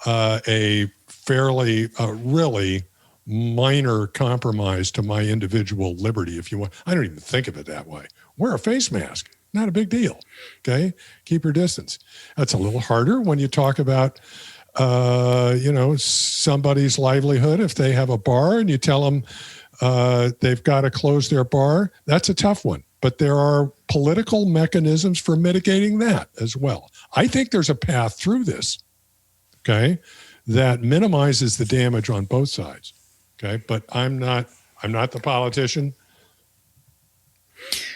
a fairly, really minor compromise to my individual liberty, if you want. I don't even think of it that way. Wear a face mask. Not a big deal. Okay. Keep your distance. That's a little harder when you talk about, somebody's livelihood. If they have a bar and you tell them they've got to close their bar, that's a tough one. But there are political mechanisms for mitigating that as well. I think there's a path through this, okay, that minimizes the damage on both sides. Okay. But I'm not the politician.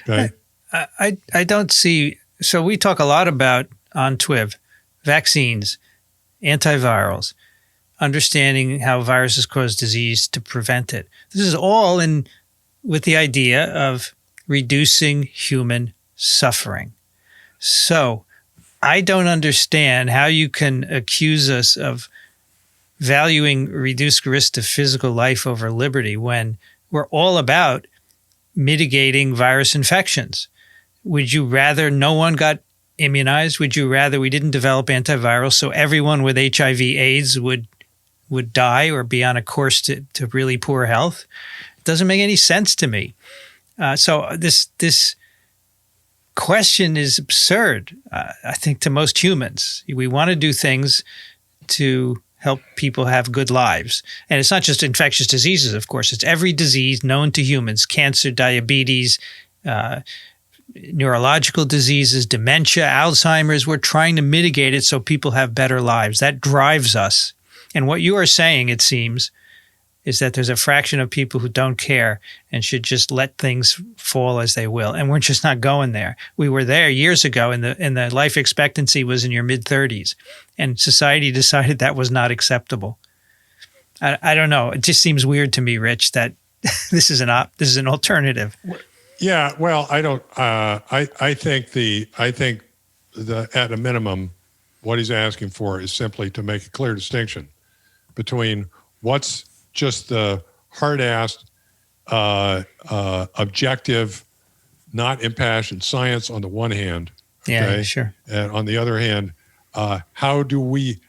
Okay. I don't see. So we talk a lot about on TWiV, vaccines, antivirals, understanding how viruses cause disease to prevent it. This is all with the idea of reducing human suffering. So I don't understand how you can accuse us of valuing reduced risk to physical life over liberty when we're all about mitigating virus infections. Would you rather no one got immunized? Would you rather we didn't develop antivirals so everyone with HIV/AIDS would die or be on a course to really poor health? It doesn't make any sense to me. So this question is absurd, I think, to most humans. We want to do things to help people have good lives. And it's not just infectious diseases, of course. It's every disease known to humans: cancer, diabetes, neurological diseases, dementia, Alzheimer's. We're trying to mitigate it so people have better lives. That drives us. And what you are saying, it seems, is that there's a fraction of people who don't care and should just let things fall as they will. And we're just not going there. We were there years ago, and the life expectancy was in your mid-30s. And society decided that was not acceptable. I don't know. It just seems weird to me, Rich, that this is an alternative. Yeah, well, I don't. I think at a minimum, what he's asking for is simply to make a clear distinction between what's just the hard-assed, objective, not impassioned science on the one hand. Okay? Yeah, sure. And on the other hand, how do we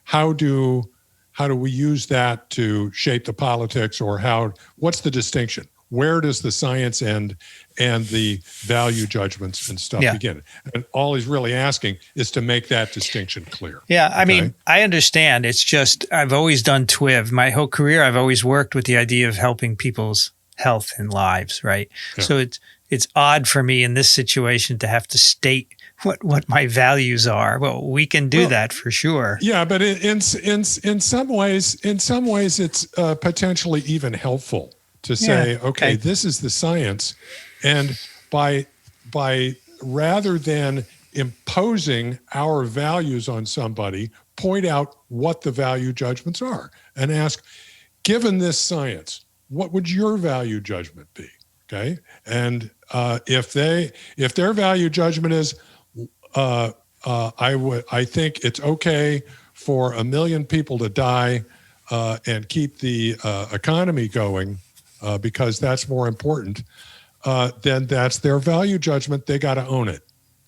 use that to shape the politics, or what's the distinction? Where does the science end and the value judgments and stuff begin? And all he's really asking is to make that distinction clear. Yeah, I mean, I understand. It's just I've always done TWiV. My whole career, I've always worked with the idea of helping people's health and lives, right? Yeah. So it's odd for me in this situation to have to state what my values are. Well, we can do that for sure. Yeah, but in some ways, it's potentially even helpful to say, okay, this is the science, and by rather than imposing our values on somebody, point out what the value judgments are and ask, given this science, what would your value judgment be? Okay, and if their value judgment is, I think it's okay for 1 million people to die and keep the economy going. Because that's more important, then that's their value judgment. They got to own it.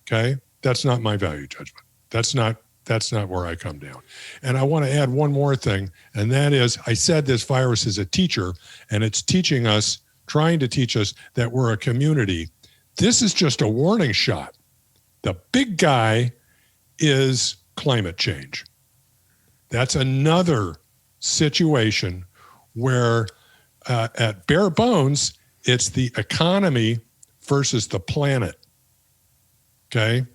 Okay, that's not my value judgment. That's not That's not where I come down. And I want to add one more thing, and that is, I said this virus is a teacher, and it's teaching us, trying to teach us that we're a community. This is just a warning shot. The big guy is climate change. That's another situation where at bare bones, it's the economy versus the planet. Okay?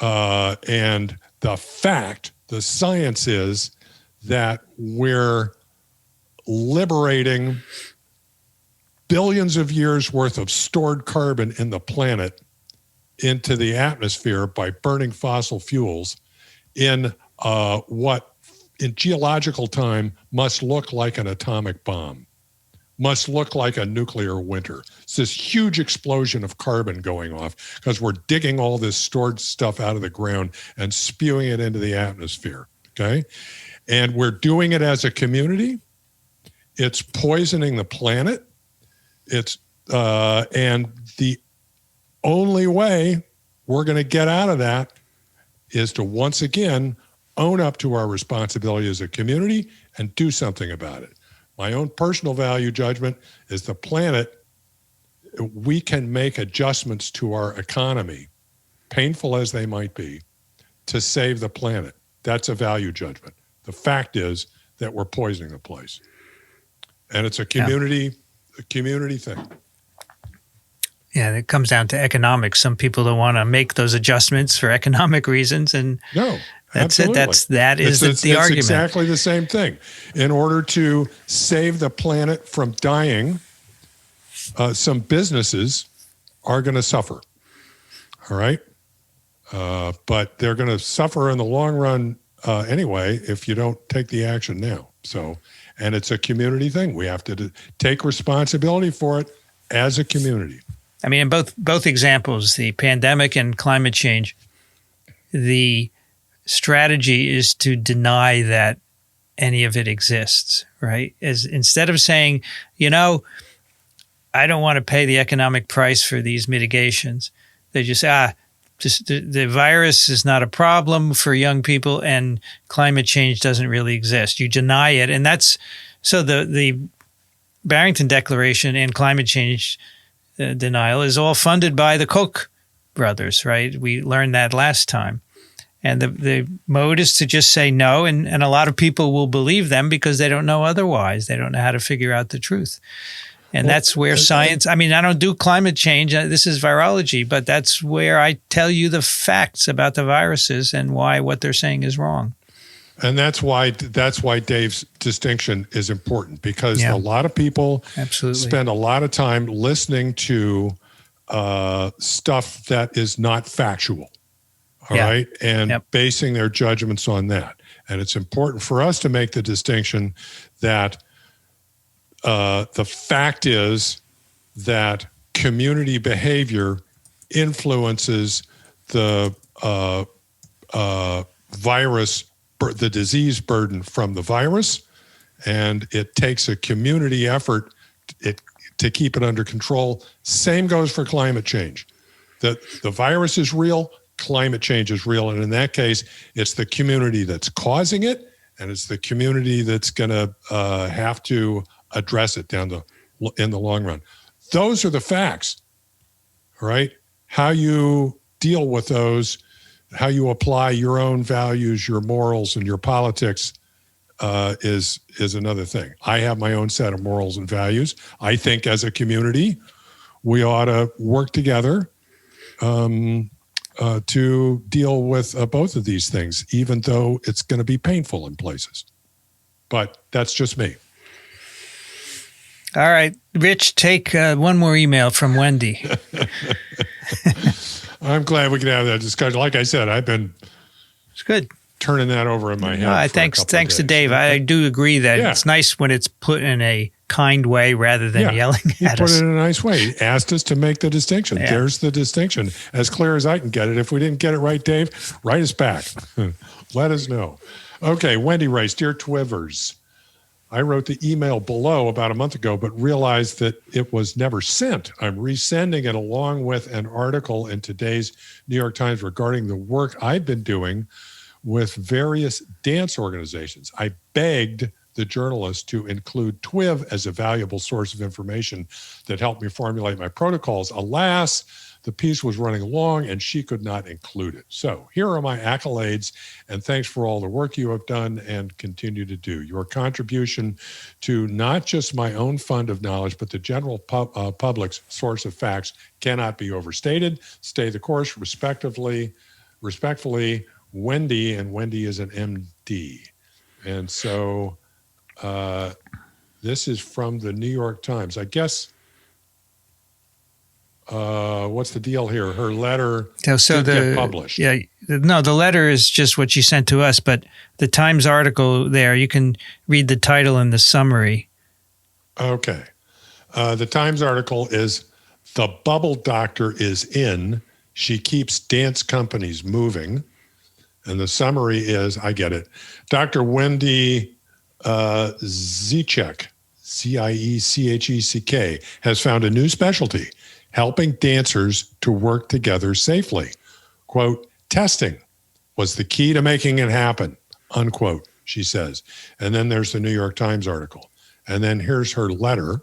And the fact, the science is that we're liberating billions of years worth of stored carbon in the planet into the atmosphere by burning fossil fuels in what in geological time must look like an atomic bomb, must look like a nuclear winter. It's this huge explosion of carbon going off because we're digging all this stored stuff out of the ground and spewing it into the atmosphere, okay? And we're doing it as a community. It's poisoning the planet. It's and the only way we're going to get out of that is to once again own up to our responsibility as a community and do something about it. My own personal value judgment is the planet, we can make adjustments to our economy, painful as they might be, to save the planet. That's a value judgment. The fact is that we're poisoning the place. And it's a community thing. Yeah, it comes down to economics. Some people don't want to make those adjustments for economic reasons, and no, that's absolutely. it. That is the argument. It's exactly the same thing. In order to save the planet from dying, some businesses are going to suffer. All right, but they're going to suffer in the long run anyway if you don't take the action now. So, and it's a community thing. We have to take responsibility for it as a community. I mean, in both examples, the pandemic and climate change, the strategy is to deny that any of it exists, right? As instead of saying, I don't want to pay the economic price for these mitigations, they just the virus is not a problem for young people and climate change doesn't really exist. You deny it, and that's so the Barrington Declaration and climate change denial is all funded by the Koch brothers, right? We learned that last time. And the mode is to just say no, and a lot of people will believe them because they don't know otherwise. They don't know how to figure out the truth. And that's where science, I mean, I don't do climate change. This is virology, but that's where I tell you the facts about the viruses and why what they're saying is wrong. And that's why Dave's distinction is important, because a lot of people spend a lot of time listening to stuff that is not factual, all right, and basing their judgments on that. And it's important for us to make the distinction that the fact is that community behavior influences the virus, the disease burden from the virus, and it takes a community effort to keep it under control. Same goes for climate change. The virus is real, climate change is real, and in that case, it's the community that's causing it, and it's the community that's going to have to address it in the long run. Those are the facts, all right? How you deal with those, how you apply your own values, your morals, and your politics is another thing. I have my own set of morals and values. I think as a community, we ought to work together to deal with both of these things, even though it's going to be painful in places. But that's just me. All right, Rich, take one more email from Wendy. I'm glad we could have that discussion. Like I said, I've been turning that over in my head. Thanks to Dave. I do agree that it's nice when it's put in a kind way rather than yelling at us. He put it in a nice way. He asked us to make the distinction. Yeah. There's the distinction, as clear as I can get it. If we didn't get it right, Dave, write us back. Let us know. Okay, Wendy writes, Dear TWiVers, I wrote the email below about a month ago, but realized that it was never sent. I'm resending it along with an article in today's New York Times regarding the work I've been doing with various dance organizations. I begged the journalist to include TWiV as a valuable source of information that helped me formulate my protocols. Alas, the piece was running long and she could not include it. So here are my accolades, and thanks for all the work you have done and continue to do. Your contribution to not just my own fund of knowledge, but the general public's source of facts cannot be overstated. Stay the course. Respectfully, Wendy, and Wendy is an MD. And so this is from the New York Times. I guess, what's the deal here? Her letter did get published. Yeah, no, the letter is just what you sent to us, but the Times article there, you can read the title and the summary. Okay. The Times article is, "The Bubble Doctor is in. She keeps dance companies moving." And the summary is, I get it, Dr. Wendy Ziechek, Ziechck, has found a new specialty, helping dancers to work together safely. Quote, "Testing was the key to making it happen," unquote, she says. And then there's the New York Times article. And then here's her letter.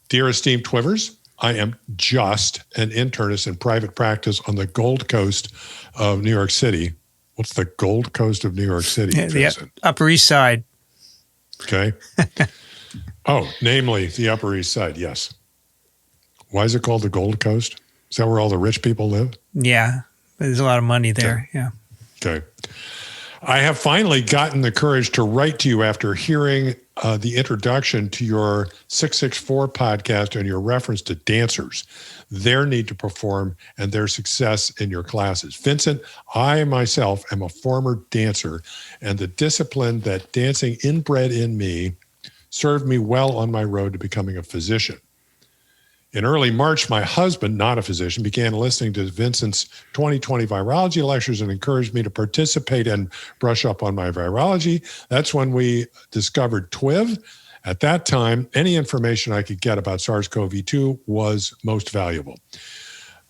"Dear esteemed TWivers, I am just an internist in private practice on the Gold Coast of New York City." What's the Gold Coast of New York City? Yeah, the Upper East Side. Okay. Oh, namely the Upper East Side, yes. Why is it called the Gold Coast? Is that where all the rich people live? Yeah, there's a lot of money there. Okay. Yeah. Okay. "I have finally gotten the courage to write to you after hearing the introduction to your 664 podcast and your reference to dancers, their need to perform, and their success in your classes. Vincent, I myself am a former dancer, and the discipline that dancing inbred in me served me well on my road to becoming a physician. In early March, my husband, not a physician, began listening to Vincent's 2020 virology lectures and encouraged me to participate and brush up on my virology. That's when we discovered TWiV. At that time, any information I could get about SARS-CoV-2 was most valuable.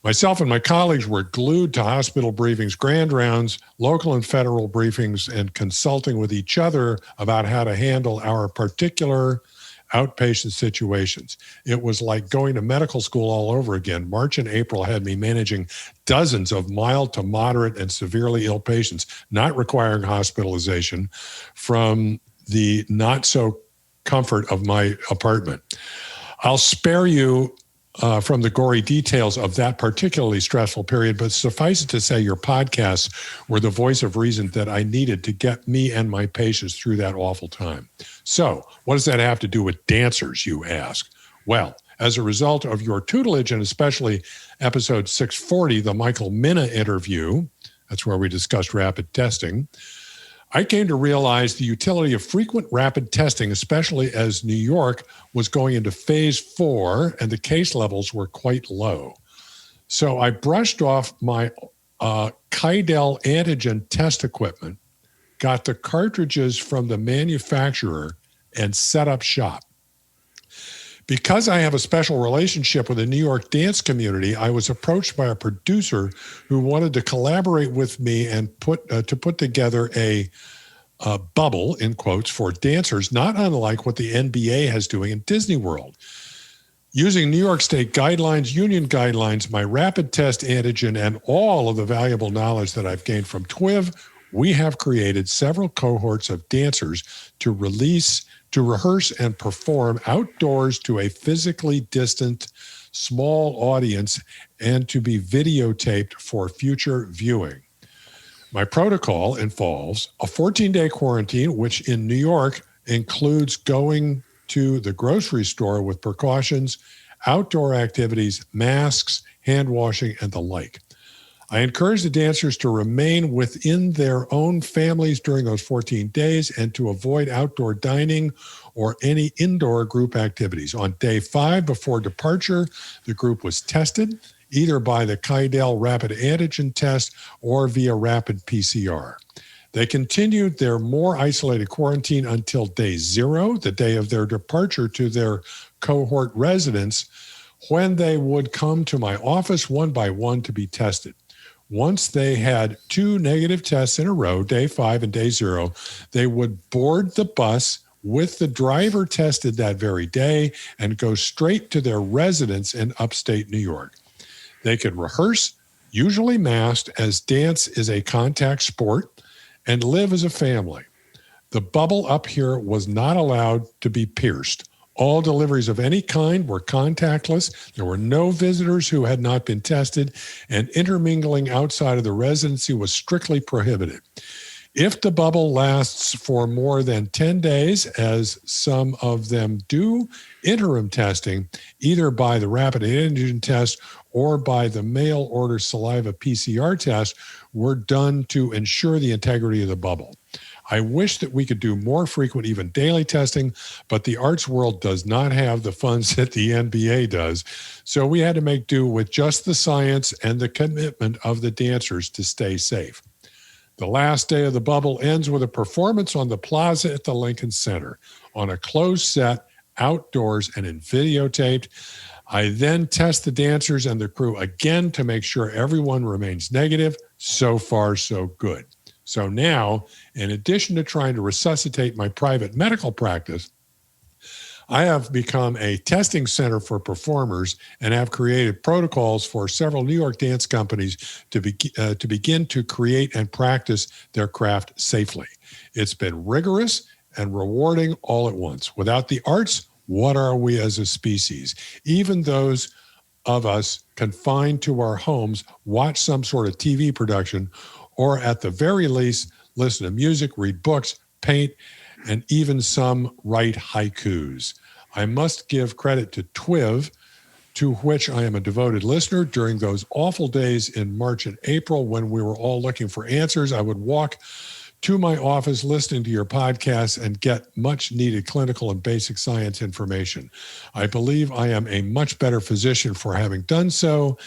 Myself and my colleagues were glued to hospital briefings, grand rounds, local and federal briefings, and consulting with each other about how to handle our particular outpatient situations. It was like going to medical school all over again. March and April had me managing dozens of mild to moderate and severely ill patients, not requiring hospitalization, from the not so comfort of my apartment. I'll spare you from the gory details of that particularly stressful period, but suffice it to say your podcasts were the voice of reason that I needed to get me and my patients through that awful time. So what does that have to do with dancers, you ask? Well, as a result of your tutelage, and especially episode 640, the Michael Minna interview, that's where we discussed rapid testing, I came to realize the utility of frequent rapid testing, especially as New York was going into phase 4 and the case levels were quite low. So I brushed off my Kydell antigen test equipment, got the cartridges from the manufacturer, and set up shop. Because I have a special relationship with the New York dance community, I was approached by a producer who wanted to collaborate with me and put together a bubble, in quotes, for dancers, not unlike what the NBA has doing in Disney World. Using New York State guidelines, union guidelines, my rapid test antigen, and all of the valuable knowledge that I've gained from TWiV, we have created several cohorts of dancers to rehearse and perform outdoors to a physically distant, small audience and to be videotaped for future viewing. My protocol involves a 14-day quarantine, which in New York includes going to the grocery store with precautions, outdoor activities, masks, hand washing, and the like. I encourage the dancers to remain within their own families during those 14 days and to avoid outdoor dining or any indoor group activities. On day 5 before departure, the group was tested either by the Kydell rapid antigen test or via rapid PCR. They continued their more isolated quarantine until day 0, the day of their departure to their cohort residence, when they would come to my office one by one to be tested. once they had 2 negative tests in a row, day 5 and day 0, they would board the bus with the driver tested that very day and go straight to their residence in upstate New York. They could rehearse, usually masked, as dance is a contact sport, and live as a family. The bubble up here was not allowed to be pierced. All deliveries of any kind were contactless. There were no visitors who had not been tested, and intermingling outside of the residency was strictly prohibited. If the bubble lasts for more than 10 days, as some of them do, interim testing, either by the rapid antigen test or by the mail order saliva PCR test, were done to ensure the integrity of the bubble. I wish that we could do more frequent, even daily testing, but the arts world does not have the funds that the NBA does. So we had to make do with just the science and the commitment of the dancers to stay safe. The last day of the bubble ends with a performance on the plaza at the Lincoln Center on a closed set, outdoors, and in videotaped. I then test the dancers and the crew again to make sure everyone remains negative. So far, so good. So now, in addition to trying to resuscitate my private medical practice, I have become a testing center for performers and have created protocols for several New York dance companies to begin to create and practice their craft safely. It's been rigorous and rewarding all at once. Without the arts, what are we as a species? Even those of us confined to our homes watch some sort of TV production, or at the very least, listen to music, read books, paint, and even some write haikus. I must give credit to TWiV, to which I am a devoted listener. During those awful days in March and April when we were all looking for answers, I would walk to my office listening to your podcasts and get much needed clinical and basic science information. I believe I am a much better physician for having done so,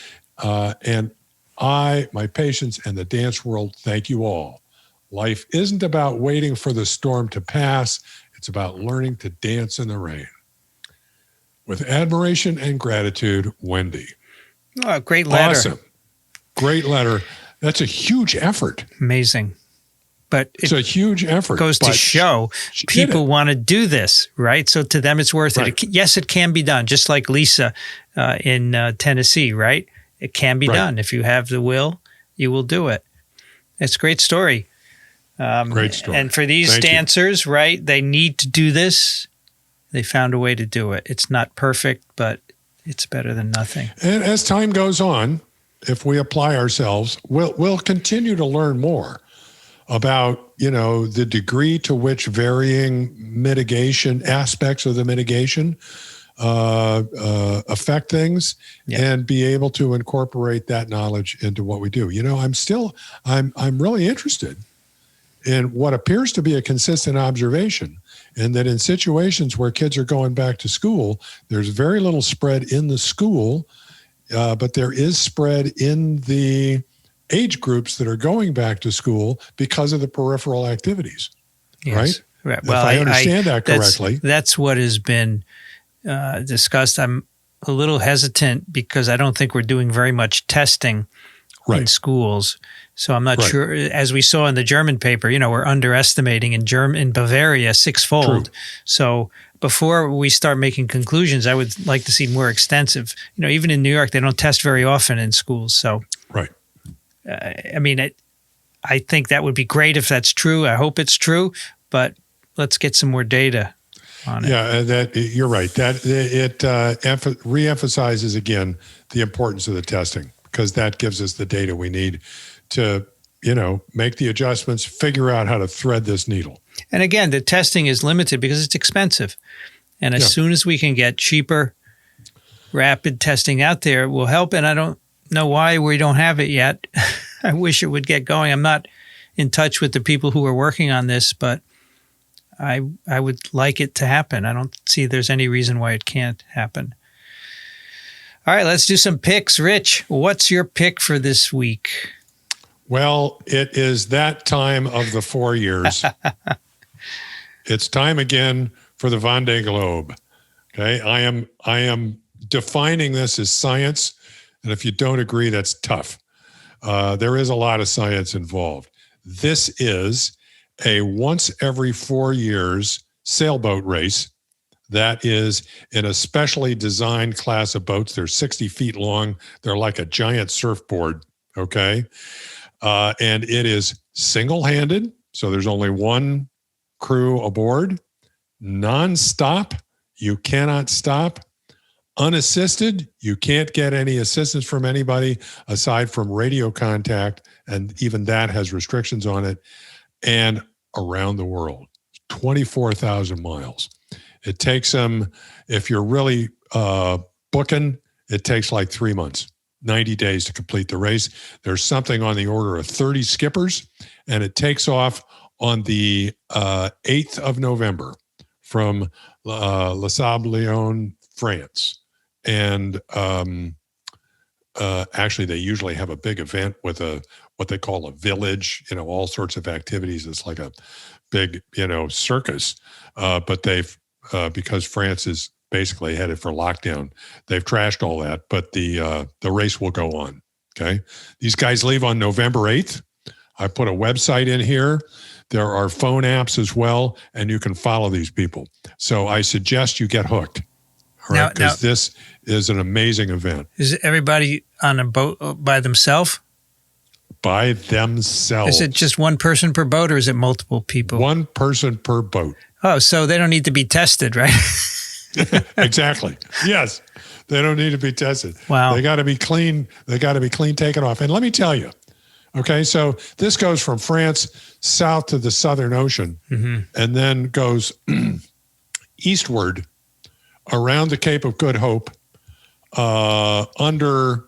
and I, my patients, and the dance world thank you all. Life isn't about waiting for the storm to pass. It's about learning to dance in the rain. With admiration and gratitude, Wendy. Oh, great letter. Awesome. Great letter. That's a huge effort. Amazing. But it's a huge effort. Goes to show people want to do this, right? So to them, it's worth it. Yes, it can be done, just like Lisa in Tennessee, right? It can be done. If you have the will, you will do it. It's a great story. Great story. And for these dancers, right, they need to do this. They found a way to do it. It's not perfect, but it's better than nothing. And as time goes on, if we apply ourselves, we'll continue to learn more about, the degree to which varying mitigation aspects of the mitigation affect things, and be able to incorporate that knowledge into what we do. I'm really interested in what appears to be a consistent observation, and that in situations where kids are going back to school, there's very little spread in the school, but there is spread in the age groups that are going back to school because of the peripheral activities, right? Well, if I understand that correctly. That's what has been discussed. I'm a little hesitant because I don't think we're doing very much testing in schools. So I'm not sure. As we saw in the German paper, we're underestimating in Bavaria sixfold. True. So before we start making conclusions, I would like to see more extensive. Even in New York, they don't test very often in schools. So I think that would be great if that's true. I hope it's true, but let's get some more data on it. Yeah, you're right. That it reemphasizes again the importance of the testing, because that gives us the data we need to, make the adjustments, figure out how to thread this needle. And again, the testing is limited because it's expensive. And as soon as we can get cheaper, rapid testing out there, it will help. And I don't know why we don't have it yet. I wish it would get going. I'm not in touch with the people who are working on this, but I would like it to happen. I don't see there's any reason why it can't happen. All right, let's do some picks. Rich, what's your pick for this week? Well, it is that time of the 4 years. It's time again for the Vendée Globe. Okay, I am defining this as science, and if you don't agree, that's tough. there is a lot of science involved. This is a once every 4 years sailboat race that is in a specially designed class of boats. They're 60 feet long. They're like a giant surfboard, okay? And it is single-handed, so there's only one crew aboard, non-stop, you cannot stop, unassisted, you can't get any assistance from anybody aside from radio contact, and even that has restrictions on it, and around the world, 24,000 miles. It takes them, if you're really booking, it takes like 3 months, 90 days to complete the race. There's something on the order of 30 skippers, and it takes off on the 8th of November from Les Sables, France. And actually, they usually have a big event with what they call a village, all sorts of activities. It's like a big, circus. But they've, because France is basically headed for lockdown, they've trashed all that. But the race will go on. Okay, these guys leave on November 8th. I put a website in here. There are phone apps as well, and you can follow these people. So I suggest you get hooked. All right, because this is an amazing event. Is everybody on a boat by themselves? By themselves. Is it just one person per boat, or is it multiple people? One person per boat. Oh, so they don't need to be tested, right? Exactly. Yes. They don't need to be tested. Wow. They got to be clean. They got to be clean taken off. And let me tell you, okay, so this goes from France south to the Southern Ocean, and then goes eastward around the Cape of Good Hope, under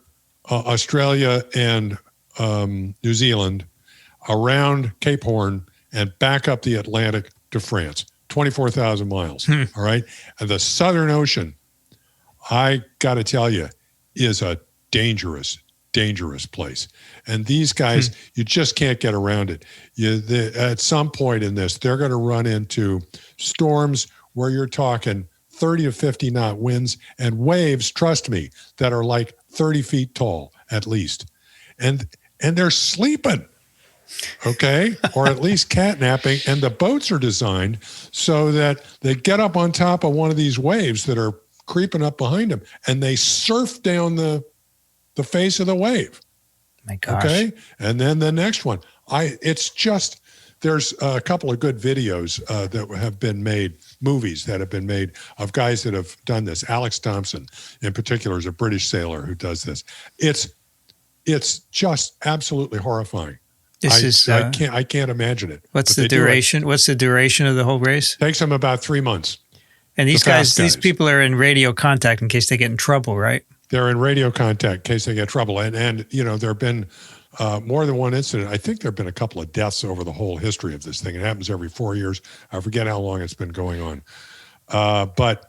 Australia and New Zealand, around Cape Horn, and back up the Atlantic to France. 24,000 miles. All right. And the Southern Ocean, I got to tell you, is a dangerous place. And these guys, you just can't get around it. At some point in this, they're going to run into storms where you're talking 30 to 50 knot winds and waves, trust me, that are like 30 feet tall at least. And they're sleeping. Okay, or at least catnapping, and the boats are designed so that they get up on top of one of these waves that are creeping up behind them, and they surf down the face of the wave. My gosh. Okay, and then the next one. There's a couple of good videos that have been made, movies that have been made of guys that have done this. Alex Thompson, in particular, is a British sailor who does this. It's just absolutely horrifying. I can't imagine it. What's the duration? What's the duration of the whole race? Takes them about 3 months. And these people are in radio contact in case they get in trouble, right? They're in radio contact in case they get trouble. And there have been more than one incident. I think there have been a couple of deaths over the whole history of this thing. It happens every 4 years. I forget how long it's been going on. But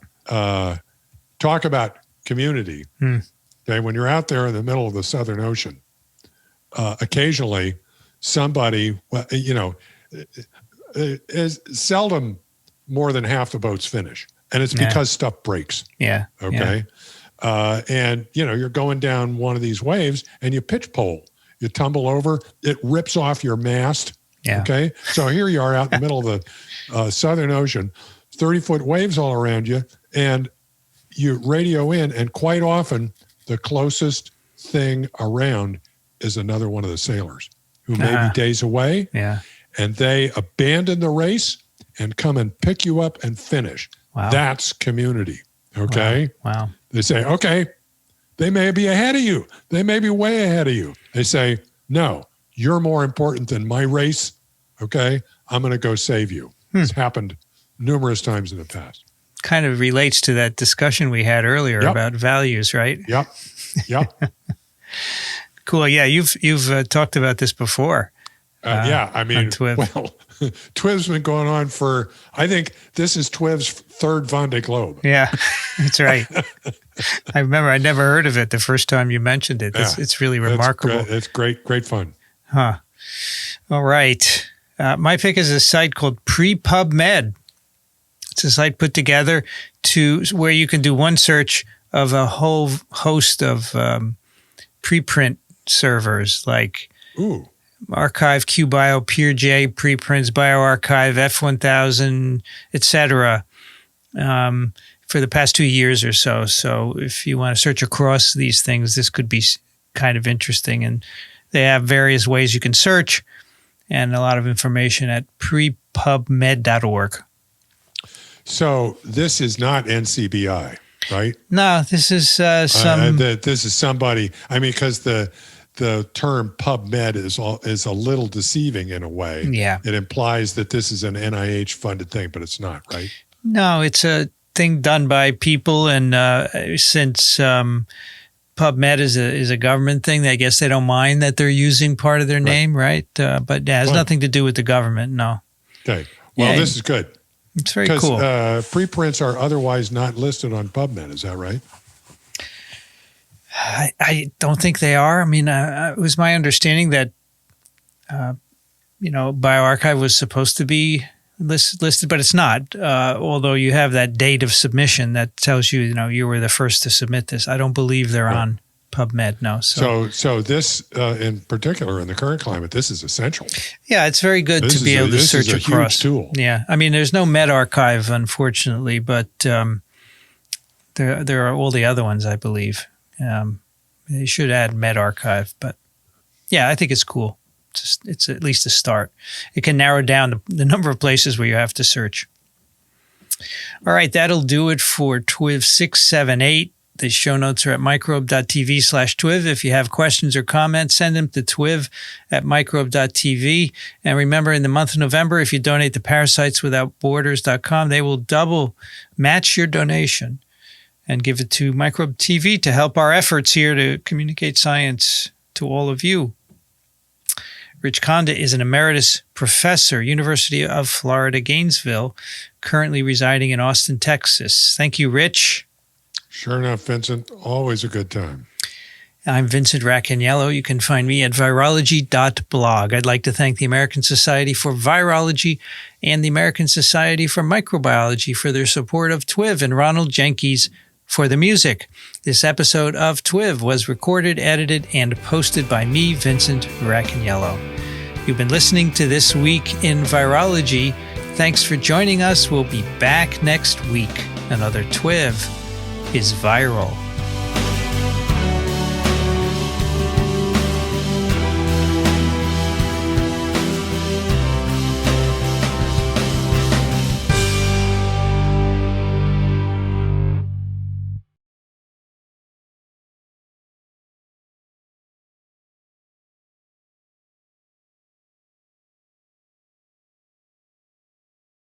talk about community. Okay, when you're out there in the middle of the Southern Ocean, occasionally somebody, is seldom more than half the boats finish. And it's because stuff breaks. Yeah. Okay. Yeah. And, you're going down one of these waves and you pitch pole. You tumble over, it rips off your mast. Yeah. Okay. So here you are out in the middle of the Southern Ocean, 30-foot waves all around you, and you radio in, and quite often the closest thing around is another one of the sailors who may be days away. Yeah. And they abandon the race and come and pick you up and finish. Wow. That's community. Okay. Wow. They say, okay, they may be ahead of you. They may be way ahead of you. They say, no, you're more important than my race. Okay. I'm going to go save you. It's happened numerous times in the past. Kind of relates to that discussion we had earlier about values, right? Yep. Cool. Yeah. You've talked about this before. I mean, TWiV. well, TWiV's been going on for, I think this is TWiV's third Vendée Globe. Yeah, that's right. I remember I never heard of it the first time you mentioned it. It's really remarkable. It's great fun. Huh. All right. My pick is a site called PrePubMed. It's a site put together where you can do one search of a whole host of preprint servers like Ooh. Archive, QBio, PeerJ, Preprints, BioArchive, F1000, etc. For the past 2 years or so. So if you want to search across these things, this could be kind of interesting. And they have various ways you can search and a lot of information at prepubmed.org. So this is not NCBI, right? No, this is this is somebody. I mean, because the term PubMed is a little deceiving in a way. Yeah. It implies that this is an NIH funded thing, but it's not, right? No, it's a thing done by people, and since PubMed is a government thing, I guess they don't mind that they're using part of their name, right? But it has nothing to do with the government. No. Okay. Well, this is good. It's very cool. Preprints are otherwise not listed on PubMed. Is that right? I don't think they are. I mean, it was my understanding that, BioArchive was supposed to be listed, but it's not. Although you have that date of submission that tells you, you were the first to submit this. I don't believe they're on PubMed. No. So this, in particular, in the current climate, this is essential. Yeah, it's very good to be able to search across. This is a huge tool. Yeah, I mean, there's no medArchive, unfortunately, but there are all the other ones, I believe. They should add medArchive, but yeah, I think it's cool. It's at least a start. It can narrow down the number of places where you have to search. All right, that'll do it for TWiV 678. The show notes are at microbe.tv/TWiV. If you have questions or comments, send them to twiv@microbe.tv. And remember, in the month of November, if you donate to parasiteswithoutborders.com, they will double match your donation and give it to Microbe TV to help our efforts here to communicate science to all of you. Rich Conda is an emeritus professor, University of Florida, Gainesville, currently residing in Austin, Texas. Thank you, Rich. Sure enough, Vincent. Always a good time. I'm Vincent Racaniello. You can find me at virology.blog. I'd like to thank the American Society for Virology and the American Society for Microbiology for their support of TWiV, and Ronald Jenkins for the music. This episode of TWiV was recorded, edited, and posted by me, Vincent Racaniello. You've been listening to This Week in Virology. Thanks for joining us. We'll be back next week. Another TWiV is viral.